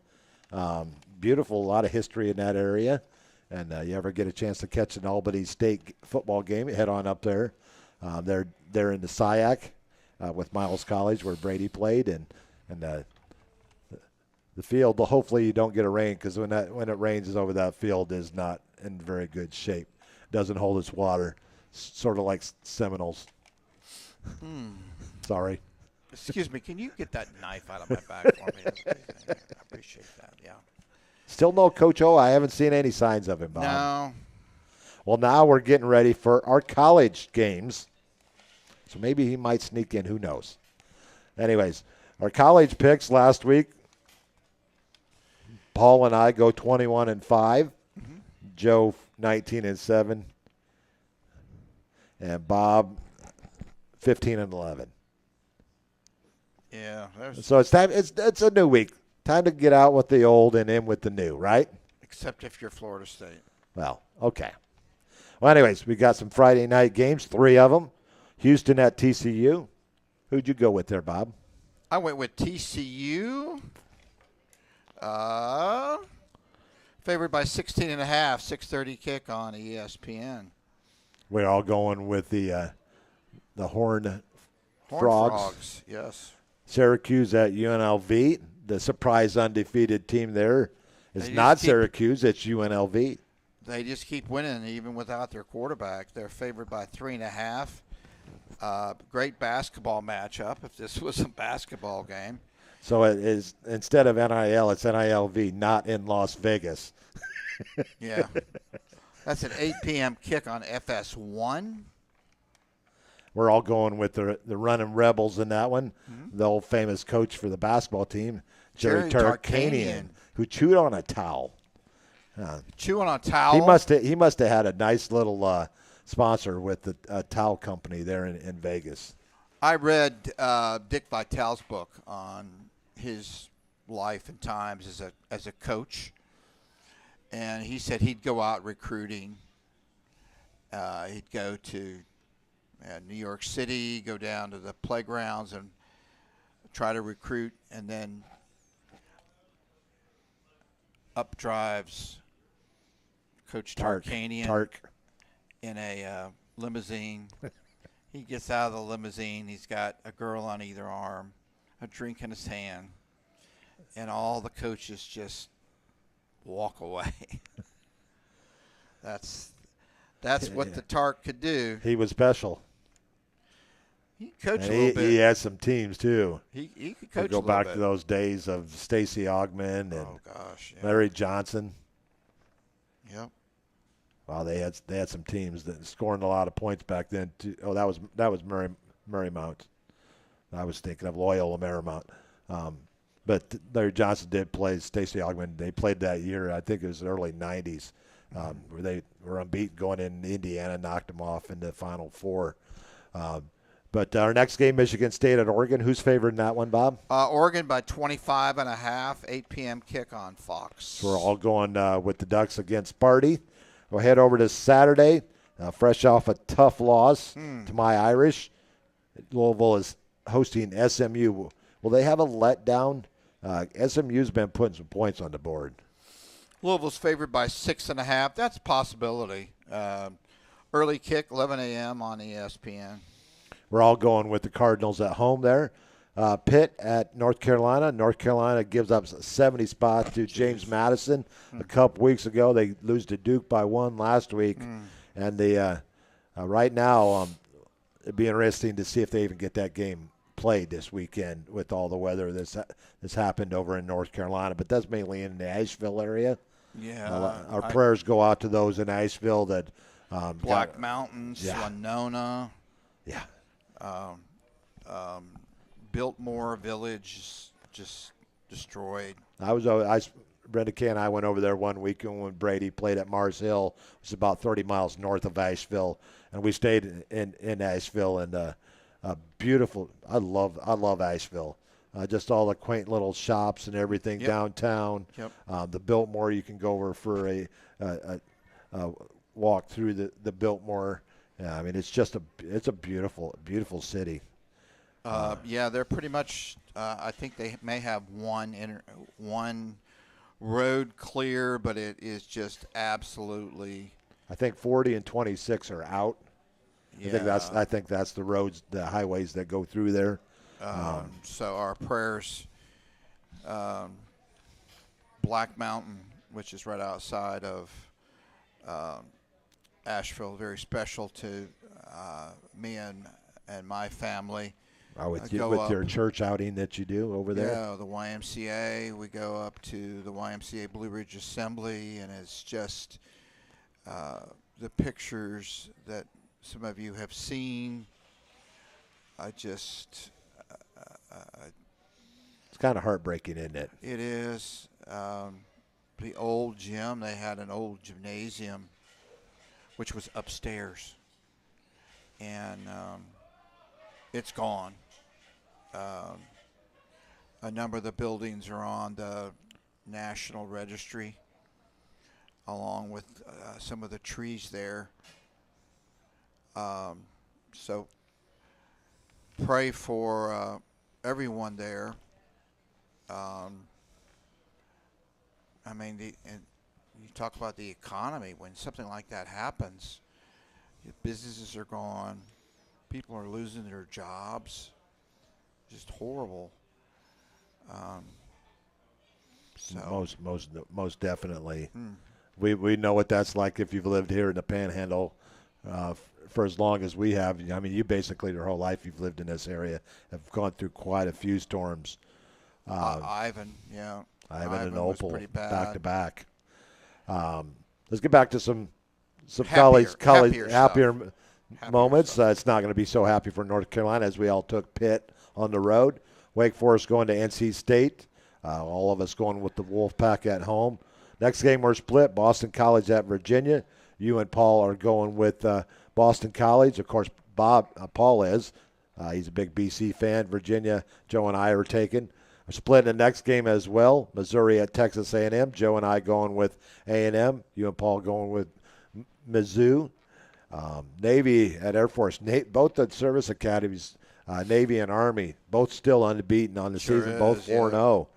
Beautiful, a lot of history in that area. And you ever get a chance to catch an Albany State football game, head on up there. They're in the SIAC with Miles College where Brady played. And the field, hopefully you don't get a rain because when it rains over that field is not in very good shape. Doesn't hold its water, sort of like Seminoles. Sorry. Excuse me, can you get that knife out of my back for me? I appreciate that, yeah. Still no Coach O. I haven't seen any signs of him, Bob. No. Well, now we're getting ready for our college games. So maybe he might sneak in. Who knows? Anyways, our college picks last week. Paul and I go 21-5. Joe 19-7. And Bob 15-11. Yeah. So it's time. It's a new week. Time to get out with the old and in with the new, right? Except if you're Florida State. Well, okay. Well, anyways, we got some Friday night games, 3 of them. Houston at TCU. Who'd you go with there, Bob? I went with TCU. Favored by 16.5, 6:30 kick on ESPN. We're all going with the Horned Frogs. Frogs. Yes. Syracuse at UNLV. The surprise undefeated team there is not Syracuse. It's UNLV. They just keep winning even without their quarterback. They're favored by 3.5. Great basketball matchup if this was a basketball game. So it is, instead of NIL, it's NILV, not in Las Vegas. Yeah. That's an 8 p.m. kick on FS1. We're all going with the running Rebels in that one. The old famous coach for the basketball team, Jerry Tarkanian, who chewed on a towel. Chewing on a towel? He must have had a nice little sponsor with the towel company there in Vegas. I read Dick Vitale's book on his life and times as a coach, and he said he'd go out recruiting. He'd go to New York City, go down to the playgrounds and try to recruit, and then up drives Coach Tarkanian in a limousine. He gets out of the limousine. He's got a girl on either arm, a drink in his hand, and all the coaches just walk away. That's what the Tark could do. He was special. He coached a little bit. He had some teams, too. He could coach a go little back bit. to those days of Stacy Ogman and yeah. Larry Johnson. Yep. Wow, they had some teams that scoring a lot of points back then, too. Oh, that was Marymount. I was thinking of Loyola Marymount. But Larry Johnson did play Stacey Augmon. They played that year. I think it was early 90s, where they were unbeaten going in Indiana, knocked them off in the Final Four. But our next game, Michigan State at Oregon. Who's favored in that one, Bob? Oregon by 25.5, 8 p.m. kick on Fox. So we're all going with the Ducks against Sparty. We'll head over to Saturday, fresh off a tough loss to my Irish. Louisville is hosting SMU. Will they have a letdown? SMU's been putting some points on the board. Louisville's favored by 6.5. That's a possibility. Early kick, 11 a.m. on ESPN. We're all going with the Cardinals at home there. Pitt at North Carolina. North Carolina gives up 70 spots to James Madison a couple weeks ago. They lose to Duke by 1 last week. And right now, it'd be interesting to see if they even get that game played this weekend with all the weather that's happened over in North Carolina. But that's mainly in the Asheville area. Yeah. Our prayers go out to those in Asheville that Black Mountains, Winona. Yeah. Biltmore Village just destroyed. Brenda Kay and I went over there one weekend when Brady played at Mars Hill. It was about 30 miles north of Asheville, and we stayed in Asheville. And beautiful. I love Asheville. Just all the quaint little shops and everything downtown. Yep. The Biltmore, you can go over for a walk through the Biltmore. Yeah, I mean it's a beautiful city. They're pretty much. I think they may have one road clear, but it is just absolutely. I think 40 and 26 are out. Yeah. I think that's the roads, the highways that go through there. So our prayers. Black Mountain, which is right outside of Asheville, very special to me and my family. With your church outing that you do over there? Yeah, the YMCA. We go up to the YMCA Blue Ridge Assembly, and it's just the pictures that some of you have seen. It's kind of heartbreaking, isn't it? It is. The old gym, they had an old gymnasium, which was upstairs, and it's gone. A number of the buildings are on the National Registry, along with some of the trees there. So pray for everyone there. I mean, you talk about the economy. When something like that happens, businesses are gone. People are losing their jobs. Just horrible. Most definitely. We know what that's like if you've lived here in the Panhandle for as long as we have. I mean, you basically your whole life you've lived in this area. Have gone through quite a few storms. Ivan and Opal back to back. Let's get back to some happier moments. It's not going to be so happy for North Carolina as we all took Pitt on the road. Wake Forest going to NC State. All of us going with the Wolfpack at home. Next game we're split. Boston College at Virginia. You and Paul are going with Boston College. Of course, Paul is. He's a big BC fan. Virginia, Joe and I are taking. We're splitting the next game as well. Missouri at Texas A&M. Joe and I going with A&M. You and Paul going with Mizzou. Navy at Air Force. Both the service academies, Navy and Army, both still unbeaten on the season, both 4-0.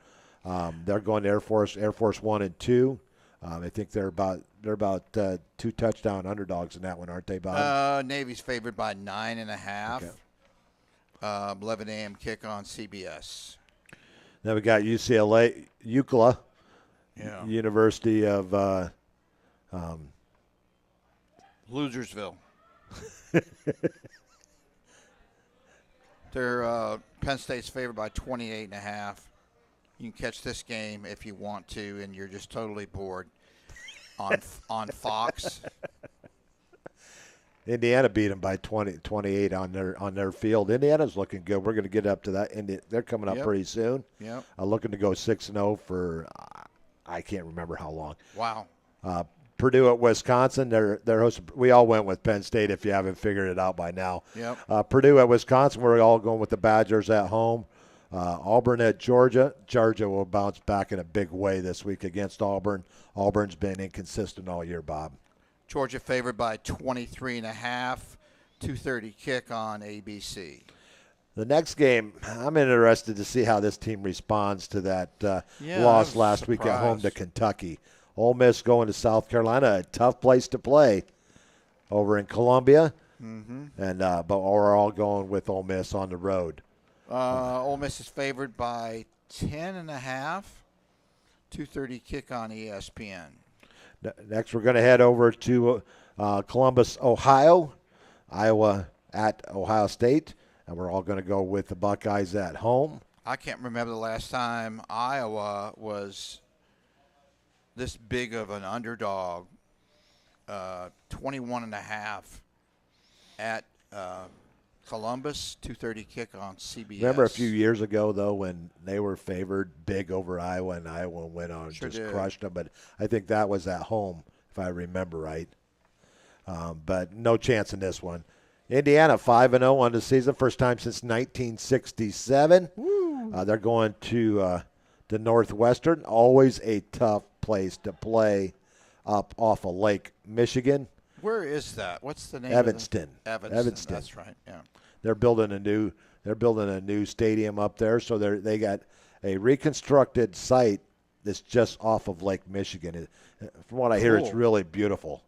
They're going to Air Force 1 and 2. I think they're about 2 touchdown underdogs in that one, aren't they, Bob? Navy's favored by 9.5. Okay. 11 a.m. kick on CBS. Then we got UCLA, UCLA, University of Losersville. They're Penn State's favored by 28.5. You can catch this game if you want to, and you're just totally bored on Fox. Indiana beat them by 28 on their field. Indiana's looking good. We're going to get up to that. They're coming up pretty soon. Yep. Looking to go 6-0 for I can't remember how long. Wow. Purdue at Wisconsin. They're hosting. We all went with Penn State if you haven't figured it out by now. Yep. Purdue at Wisconsin. We're all going with the Badgers at home. Auburn at Georgia. Georgia will bounce back in a big way this week against Auburn. Auburn's been inconsistent all year, Bob. Georgia favored by 23.5, 2:30 kick on ABC. The next game, I'm interested to see how this team responds to that loss last week at home to Kentucky. Ole Miss going to South Carolina, a tough place to play over in Columbia. And but we're all going with Ole Miss on the road. Ole Miss is favored by 10.5, 2:30 kick on ESPN. Next, we're going to head over to Columbus, Ohio, Iowa at Ohio State, and we're all going to go with the Buckeyes at home. I can't remember the last time Iowa was this big of an underdog, 21.5 at Columbus, 2:30 kick on CBS. Remember a few years ago, though, when they were favored big over Iowa, and Iowa went on and just crushed them. But I think that was at home, if I remember right. But no chance in this one. Indiana 5-0 on the season, first time since 1967. They're going to the Northwestern, always a tough place to play up off of Lake Michigan. Where is that? What's the name? Evanston. Evanston. That's right. Yeah. They're building a new stadium up there, so they got a reconstructed site that's just off of Lake Michigan. From what I hear, it's really beautiful.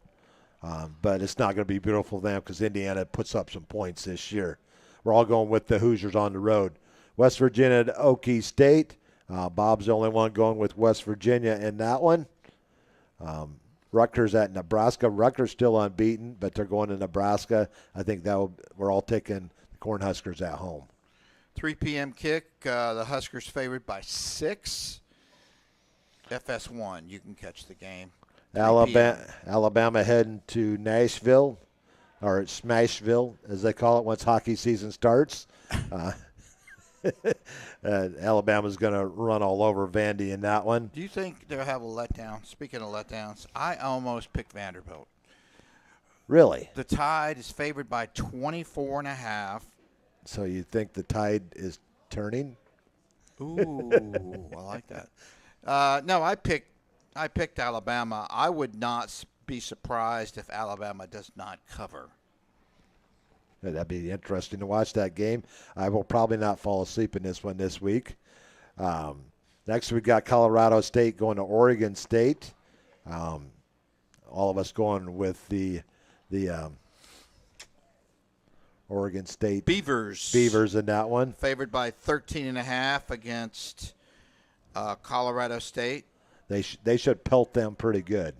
But it's not going to be beautiful for them because Indiana puts up some points this year. We're all going with the Hoosiers on the road. West Virginia to Okie State. Bob's the only one going with West Virginia in that one. Rutgers at Nebraska. Rutgers still unbeaten, but they're going to Nebraska. I think we're all taking the Cornhuskers at home. 3 p.m. kick. The Huskers favored by 6. FS1. You can catch the game. Alabama heading to Nashville, or Smashville, as they call it once hockey season starts. Alabama's going to run all over Vandy in that one. Do you think they'll have a letdown? Speaking of letdowns, I almost picked Vanderbilt. Really? The Tide is favored by 24.5. So you think the Tide is turning? Ooh, I like that. No, I picked Alabama. I would not be surprised if Alabama does not cover. That'd be interesting to watch that game. I will probably not fall asleep in this one this week. Next, we got Colorado State going to Oregon State. All of us going with the Oregon State Beavers in that one. Favored by 13.5 against Colorado State. They should pelt them pretty good.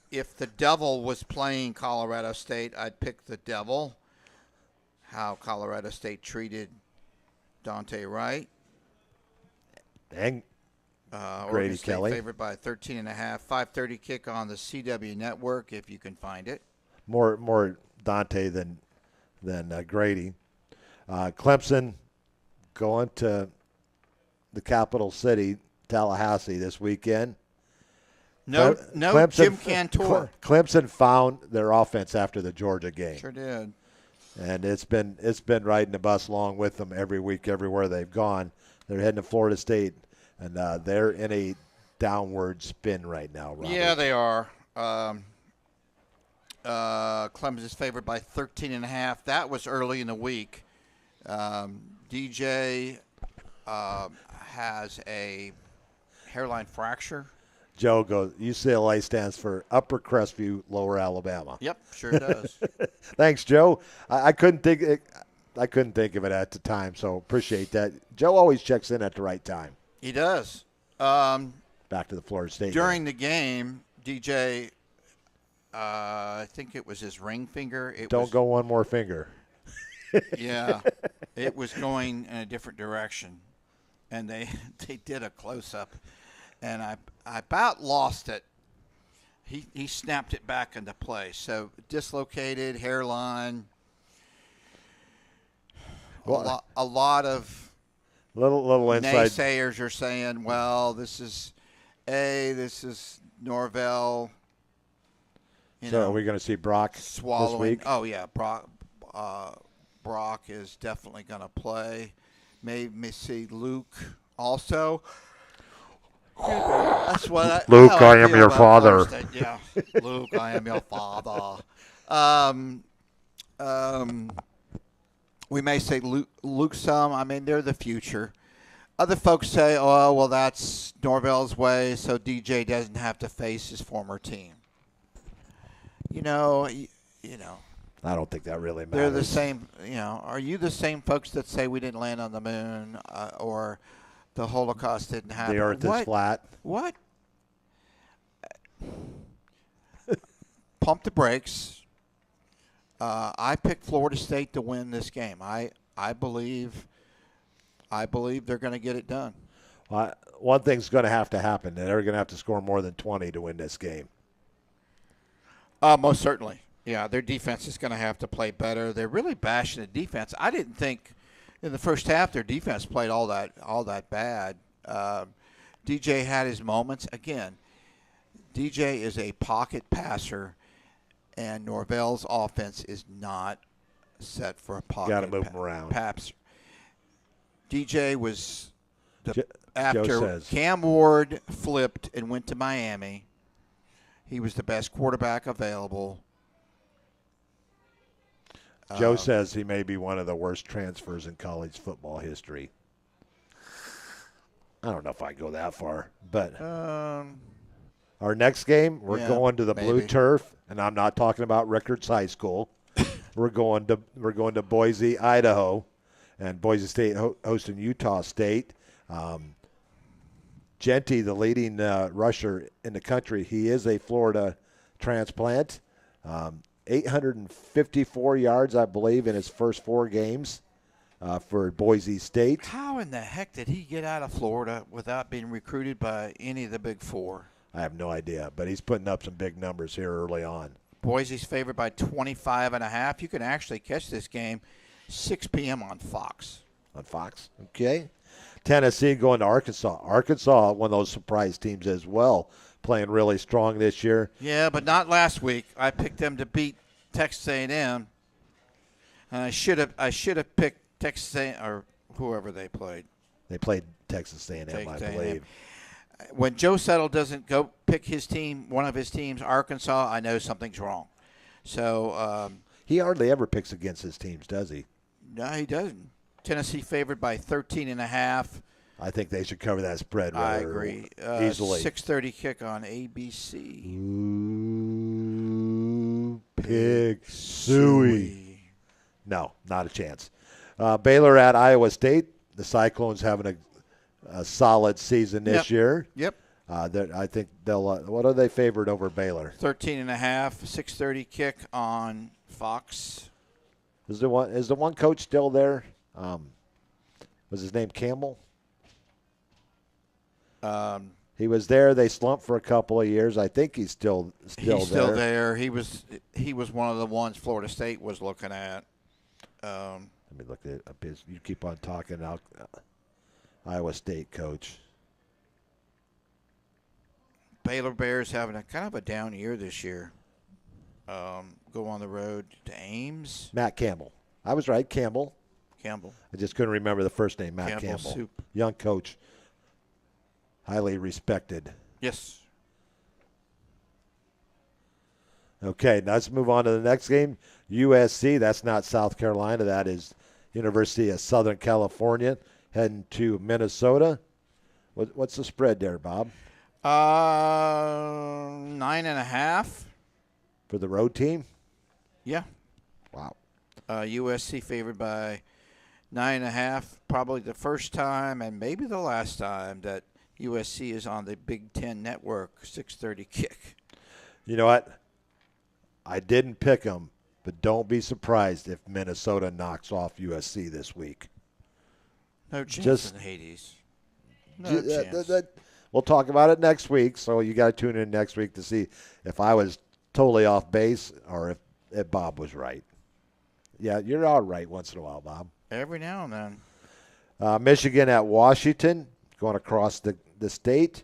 If the Devil was playing Colorado State, I'd pick the Devil. How Colorado State treated Dante Wright. And Grady Kelly. Favored by 13.5. 5:30 kick on the CW network if you can find it. More Dante than Grady. Clemson going to the capital city, Tallahassee, this weekend. No, Clemson, Jim Cantor. Clemson found their offense after the Georgia game. Sure did. And it's been riding the bus along with them every week, everywhere they've gone. They're heading to Florida State, and they're in a downward spin right now, Robert. Yeah, they are. Clemson is favored by 13.5. That was early in the week. DJ has a hairline fracture. Joe goes, UCLA stands for Upper Crestview, Lower Alabama. Yep, sure does. Thanks, Joe. I couldn't think of it at the time, so appreciate that. Joe always checks in at the right time. He does. Back to the Florida State during the game, DJ, I think it was his ring finger. Don't go one more finger. Yeah, it was going in a different direction, and they did a close-up. And I about lost it. He snapped it back into play. So dislocated hairline. Well, a lot of little inside. naysayers are saying, well, this is Norvell. So are we going to see Brock swallowing? this week? Oh yeah, Brock is definitely going to play. Maybe see Luke also. That's what Luke, how I am feel your about father. Thursday. Yeah, Luke, I am your father. We may say Luke some. I mean, they're the future. Other folks say, oh, well, that's Norvell's way, so DJ doesn't have to face his former team. You know. I don't think that really matters. They're the same. Are you the same folks that say we didn't land on the moon or the Holocaust didn't happen? The Earth is flat. What? Pump the brakes. I picked Florida State to win this game. I believe they're going to get it done. One thing's going to happen. They're going to have to score more than 20 to win this game. Most certainly. Yeah, their defense is going to have to play better. They're really bashing the defense. I didn't think in the first half their defense played all that bad. DJ had his moments. Again, DJ is a pocket passer, and Norvell's offense is not set for a pocket. Got to move him around. Passer. DJ was Joe after says. Cam Ward flipped and went to Miami. He was the best quarterback available. Joe says he may be one of the worst transfers in college football history. I don't know if I go that far, but our next game, we're going to the blue turf, and I'm not talking about Rickards High School. we're going to Boise, Idaho, and Boise State hosting Utah State. Genty, the leading rusher in the country, he is a Florida transplant. 854 yards, I believe, in his first 4 games for Boise State. How in the heck did he get out of Florida without being recruited by any of the Big Four? I have no idea, but he's putting up some big numbers here early on. Boise's favored by 25.5. You can actually catch this game 6 p.m. on Fox. On Fox, okay. Tennessee going to Arkansas. Arkansas, one of those surprise teams as well, playing really strong this year. Yeah, but not last week. I picked them to beat Texas A&M, and I should have picked Texas A&M or whoever they played. They played Texas A&M, I believe. When Joe Settle doesn't go pick his team, one of his teams, Arkansas, I know something's wrong. So he hardly ever picks against his teams, does he? No, he doesn't. Tennessee favored by 13.5. I think they should cover that spread rather I agree. Easily. 6:30 kick on ABC. Ooh, pig suey. No, not a chance. Baylor at Iowa State. The Cyclones having a solid season this year. Yep. I think they'll. What are they favored over Baylor? 13.5. 6:30 kick on Fox. Is the one coach still there? Was his name Campbell? He was there. They slumped for a couple of years. I think he's still there. He's still there. He was one of the ones Florida State was looking at. Let me look at it. You keep on talking. Iowa State coach. Baylor Bears having a kind of a down year this year. Go on the road to Ames. Matt Campbell. I was right. Campbell. I just couldn't remember the first name. Matt Campbell. Soup. Young coach. Highly respected. Yes. Okay, now let's move on to the next game. USC, that's not South Carolina. That is University of Southern California heading to Minnesota. What's the spread there, Bob? 9.5. For the road team? Yeah. Wow. USC favored by 9.5. Probably the first time and maybe the last time that USC is on the Big Ten Network, 6:30 kick. You know what? I didn't pick them, but don't be surprised if Minnesota knocks off USC this week. No chance in Hades. No chance. we'll talk about it next week. So you got to tune in next week to see if I was totally off base or if Bob was right. Yeah, you're all right once in a while, Bob. Every now and then. Michigan at Washington, going across the state.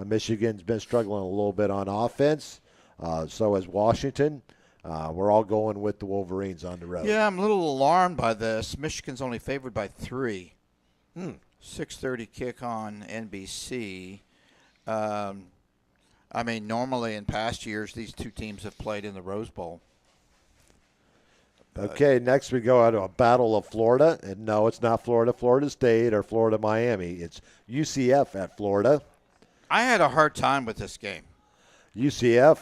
Michigan's been struggling a little bit on offense. So has Washington. We're all going with the Wolverines on the road. Yeah, I'm a little alarmed by this. Michigan's only favored by 3. 6:30 kick on NBC. I mean, normally in past years, these two teams have played in the Rose Bowl. Okay, next we go out to a battle of Florida. And no, it's not Florida State or Florida Miami. It's UCF at Florida. I had a hard time with this game. UCF,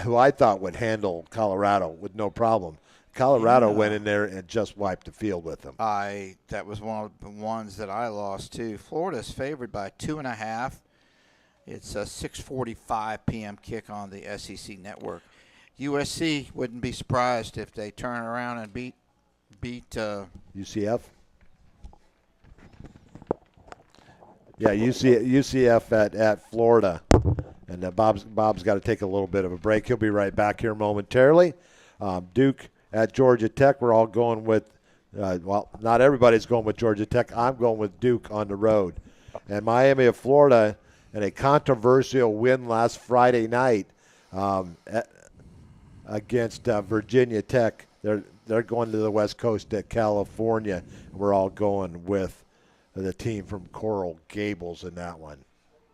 who I thought would handle Colorado with no problem. Colorado went in there and just wiped the field with them. That was one of the ones that I lost too. Florida's favored by 2.5. It's a 6:45 p.m. kick on the SEC network. USC wouldn't be surprised if they turn around and beat UCF. Yeah, UCF at Florida, and Bob's got to take a little bit of a break. He'll be right back here momentarily. Duke at Georgia Tech. We're all going with. Well, not everybody's going with Georgia Tech. I'm going with Duke on the road, and Miami of Florida in a controversial win last Friday night. Against Virginia Tech. They're going to the West Coast at California. We're all going with the team from Coral Gables in that one.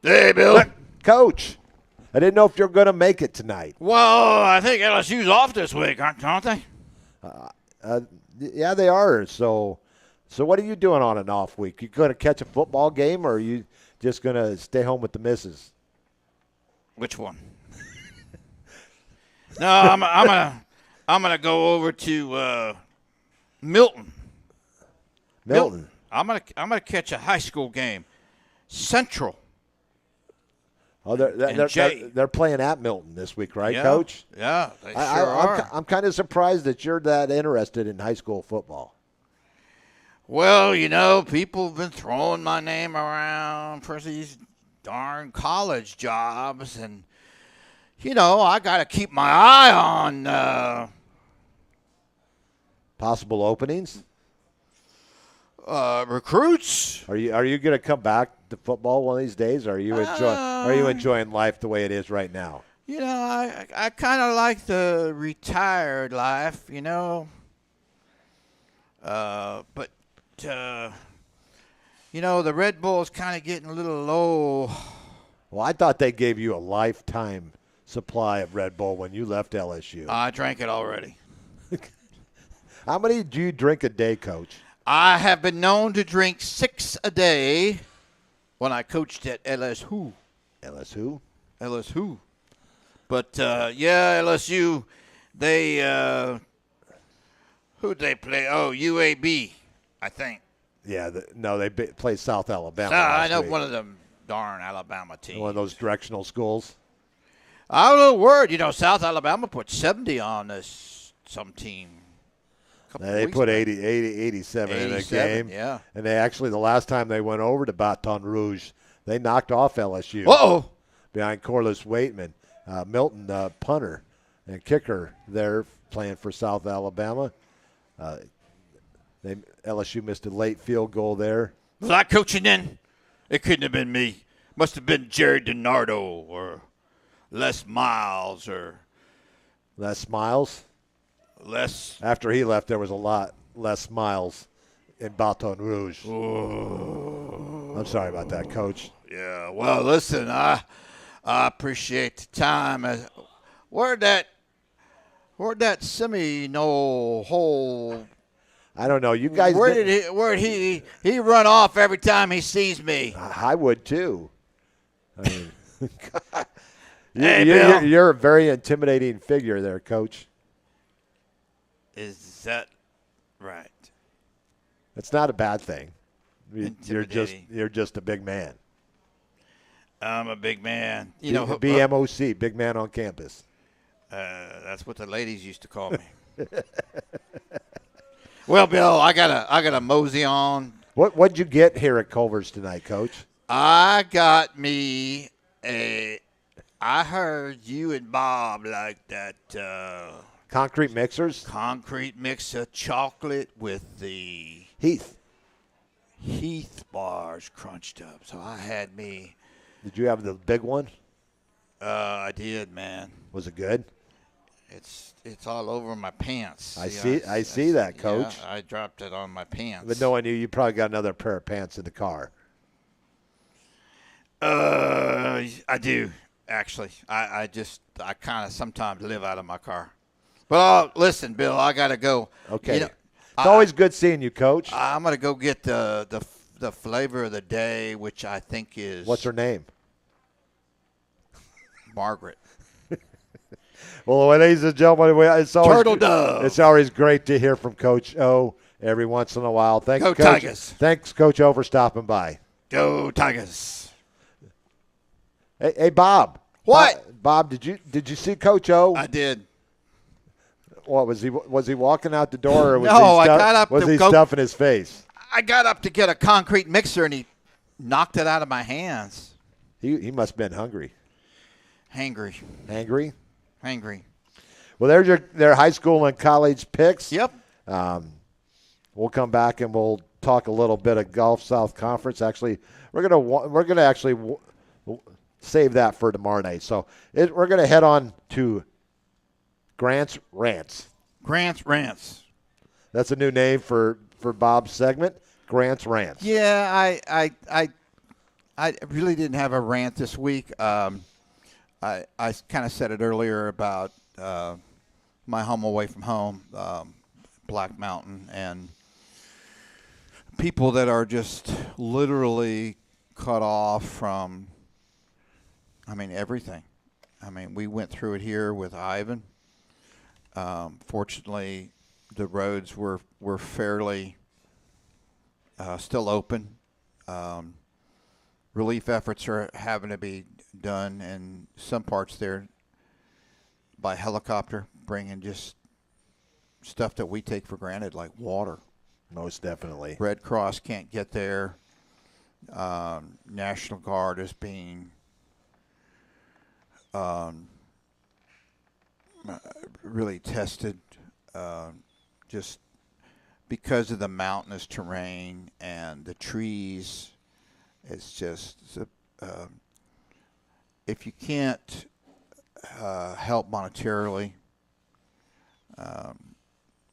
Hey, Bill. Coach, I didn't know if you're going to make it tonight. Well, I think LSU's off this week, aren't they? Yeah, they are. So what are you doing on an off week? You going to catch a football game, or are you just going to stay home with the missus? Which one? No, I'm gonna go over to Milton. Milton. I'm gonna catch a high school game. Central. Oh, they're playing at Milton this week, right, yeah, Coach? Yeah, they sure are. I'm kind of surprised that you're that interested in high school football. Well, people have been throwing my name around for these darn college jobs, and I got to keep my eye on possible openings, recruits. Are you going to come back to football one of these days? Or are you enjoying life the way it is right now? I kind of like the retired life, but the Red Bull is kind of getting a little low. Well, I thought they gave you a lifetime supply of Red Bull when you left LSU. I drank it already. How many do you drink a day, Coach? I have been known to drink 6 a day when I coached at LSU. LSU? LSU. But, LSU, they, who'd they play? Oh, UAB, I think. Yeah, they play South Alabama. I know week. one of them darn Alabama teams. One of those directional schools. I was a little worried. South Alabama put 70 on some team. They put 87 in a game. Yeah. And they actually, the last time they went over to Baton Rouge, they knocked off LSU. Uh-oh. Behind Corliss Waitman. Milton, punter and kicker there playing for South Alabama. LSU missed a late field goal there. Was I coaching then? It couldn't have been me. Must have been Jerry DiNardo or Les Miles or Les Miles. After he left, there was a lot less Miles in Baton Rouge. Oh. I'm sorry about that, Coach. Yeah. Well, listen, I appreciate the time. Where'd that Seminole hole? I don't know. You guys. Where'd he run off every time he sees me? I would too. I mean, Bill. you're a very intimidating figure there, Coach. Is that right? It's not a bad thing. You're just a big man. I'm a big man. BMOC, big man on campus. That's what the ladies used to call me. Well, Bill, I gotta mosey on. What'd you get here at Culver's tonight, Coach? I got me a. I heard you and Bob like that Concrete mixers? concrete mixer chocolate with the Heath. bars crunched up. So I had me. Did you have the big one? I did, man. Was it good? It's all over my pants. I see that, Coach. Yeah, I dropped it on my pants. But knowing you probably got another pair of pants in the car. I do actually. I kind of sometimes live out of my car. But listen, Bill, I gotta go. Okay. You know, It's always good seeing you, Coach. I'm gonna go get the flavor of the day, which I think is What's her name? Margaret. Well, ladies and gentlemen, it's always Turtle Dove. It's always great to hear from Coach O every once in a while. Thanks, Go Coach. Tigers. Thanks, Coach O, for stopping by. Go Tigers. Hey, Bob. What? Bob, did you see Coach O? I did. What was he walking out the door, or was No, he I got up was to he go- stuffing his face? I got up to get a concrete mixer, and he knocked it out of my hands. He must have been hungry. Hangry. Angry? Hangry. Well, there's their high school and college picks. Yep. We'll come back and we'll talk a little bit of Gulf South Conference. Actually, we're gonna actually save that for tomorrow night. So we're gonna head on to Grant's Rants. Grant's Rants. That's a new name for Bob's segment. Grant's Rants. Yeah, I really didn't have a rant this week. I kind of said it earlier about my home away from home, Black Mountain, and people that are just literally cut off from, everything. We went through it here with Ivan. Fortunately, the roads were fairly still open. Relief efforts are having to be done in some parts there by helicopter, bringing just stuff that we take for granted, like water. Most definitely. Red Cross can't get there. National Guard is being really tested just because of the mountainous terrain and the trees. It's just if you can't help monetarily,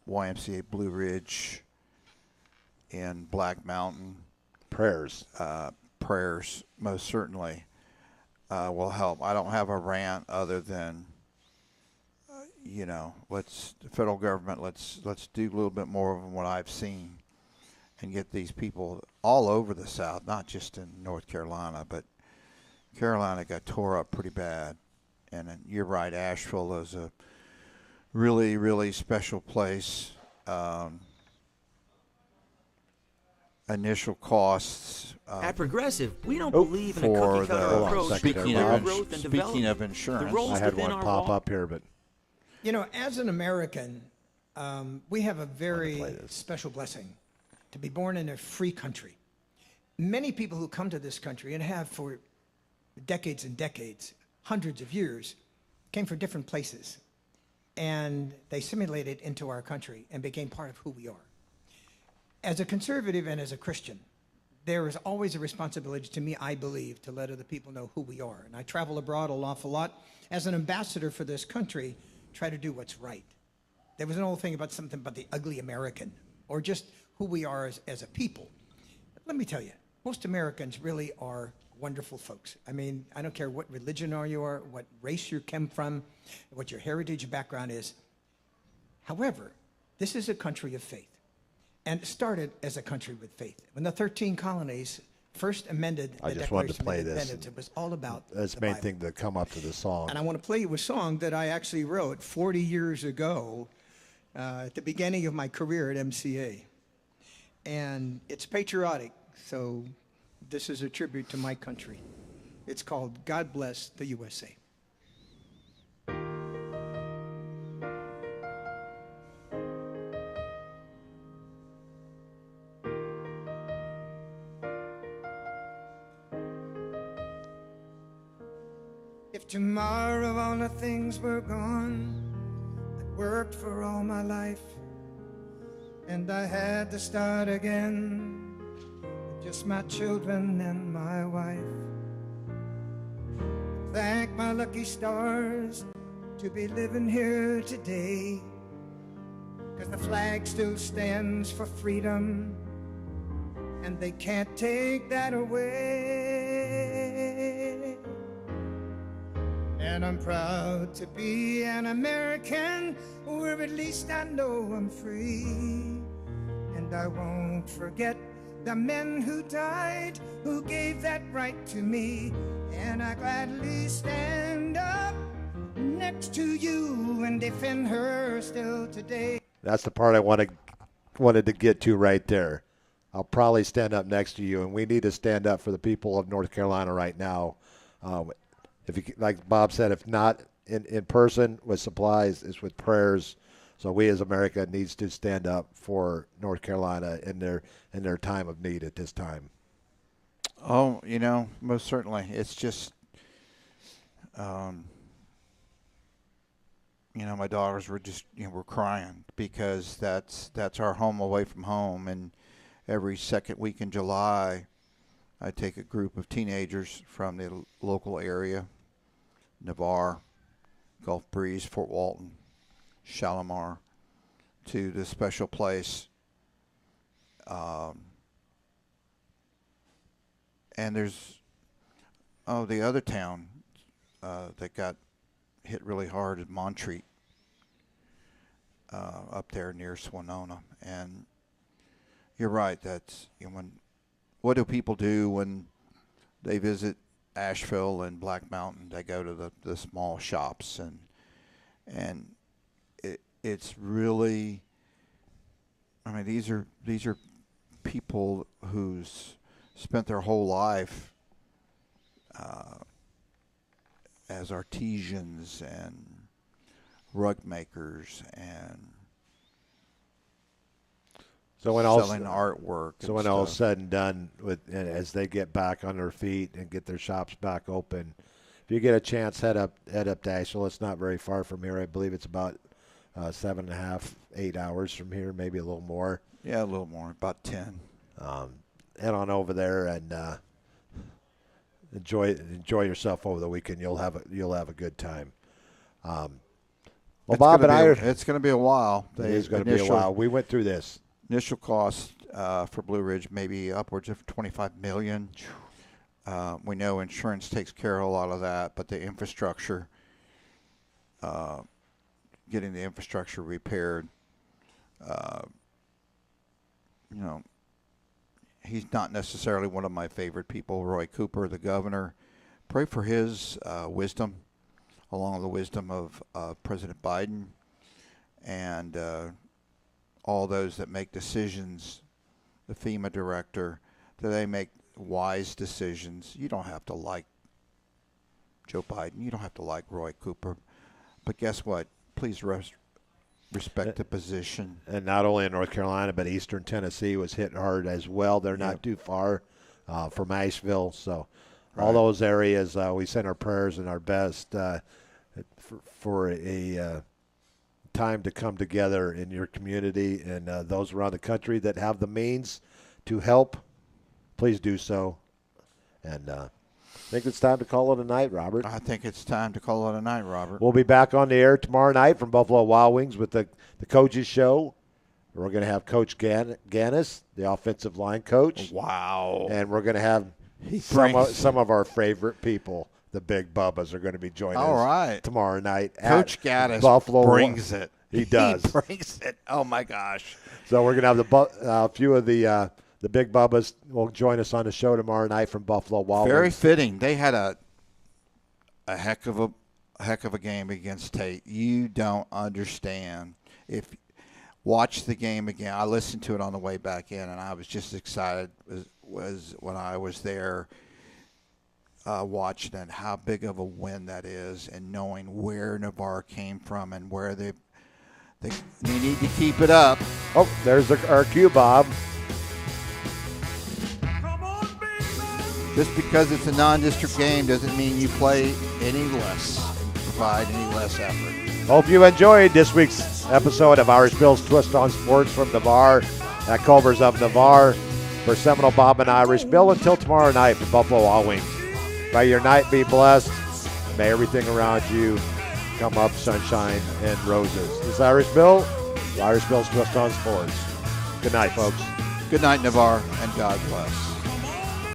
YMCA Blue Ridge and Black Mountain Prayers most certainly will help. I don't have a rant other than the federal government, let's do a little bit more than what I've seen and get these people all over the South, not just in North Carolina, but Carolina got tore up pretty bad. And you're right, Asheville is a really, really special place. Initial costs. At Progressive, we don't believe in a cookie-cutter approach. Speaking of insurance, I had one pop up here, but as an American, we have a very special blessing to be born in a free country. Many people who come to this country and have for decades and decades, hundreds of years, came from different places, and they assimilated into our country and became part of who we are. As a conservative and as a Christian, there is always a responsibility to me, I believe, to let other people know who we are. And I travel abroad an awful lot. As an ambassador for this country, try to do what's right. There was an old thing about something about the ugly American, or just who we are as a people. Let me tell you, most Americans really are wonderful folks. I don't care what religion you are, what race you came from, what your heritage background is. However, this is a country of faith. And it started as a country with faith. When the 13 colonies first amended the Declaration of Independence, it was all about that's the main thing to come up to the song. And I want to play you a song that I actually wrote 40 years ago at the beginning of my career at MCA. And it's patriotic, so this is a tribute to my country. It's called God Bless the USA. If tomorrow all the things were gone that worked for all my life, and I had to start again with just my children and my wife, thank my lucky stars to be living here today, 'cause the flag still stands for freedom, and they can't take that away. And I'm proud to be an American, where at least I know I'm free. And I won't forget the men who died, who gave that right to me. And I gladly stand up next to you and defend her still today. That's the part I wanted to get to right there. I'll probably stand up next to you, and we need to stand up for the people of North Carolina right now. If you, like Bob said, if not in person with supplies, it's with prayers. So we as America needs to stand up for North Carolina in their time of need at this time. Oh, most certainly. It's just, my daughters were just, were crying because that's our home away from home. And every second week in July, I take a group of teenagers from the local area, Navarre, Gulf Breeze, Fort Walton, Shalimar, to this special place. And there's, the other town that got hit really hard is Montreat, up there near Swinona. And you're right, that's, what do people do when they visit Asheville and Black Mountain? They go to the small shops, and it's really, these are people who's spent their whole life as artisans and rug makers and selling artwork. So when all's said and done, as they get back on their feet and get their shops back open, if you get a chance, head up to Asheville. It's not very far from here. I believe it's about 7.5, 8 hours from here, maybe a little more. Yeah, a little more, about 10. Head on over there and enjoy yourself over the weekend. You'll have a good time. Well, Bob and I it's going to be a while. It is going to be a while. We went through this. Initial cost for Blue Ridge maybe upwards of $25 million. We know insurance takes care of a lot of that, but the infrastructure, getting the infrastructure repaired, he's not necessarily one of my favorite people. Roy Cooper, the governor. Pray for his wisdom, along with the wisdom of President Biden and all those that make decisions, the FEMA director, that they make wise decisions. You don't have to like Joe Biden. You don't have to like Roy Cooper. But guess what? Please respect the position. And not only in North Carolina, but Eastern Tennessee was hit hard as well. They're not too far from Asheville. So all those areas, we send our prayers and our best for a time to come together in your community, and those around the country that have the means to help, please do so. And I think it's time to call it a night, Robert. I think it's time to call it a night, Robert. We'll be back on the air tomorrow night from Buffalo Wild Wings with the Coaches Show. We're going to have Coach Gannis, the offensive line coach. Wow. And we're going to have some of our favorite people. The Big Bubbas are going to be joining us tomorrow night. Coach Gaddis brings it. He does. He brings it. Oh, my gosh. So we're going to have a few of the Big Bubbas will join us on the show tomorrow night from Buffalo Wild Wings. Very fitting. They had a heck of a game against Tate. You don't understand. If watch the game again. I listened to it on the way back in, and I was just excited was when I was there. Watching it, how big of a win that is, and knowing where Navarre came from and where they need to keep it up. Oh, there's our cue, Bob. Just because it's a non-district game doesn't mean you play any less and provide any less effort. Hope you enjoyed this week's episode of Irish Bill's Twist on Sports from Navarre at Culver's of Navarre. For Seminole Bob and Irish Bill, until tomorrow night for Buffalo Wild Wings. May your night be blessed. May everything around you come up sunshine and roses. This is Irish Bill, Irish Bill's Twist on Sports. Good night, folks. Good night, Navarre, and God bless.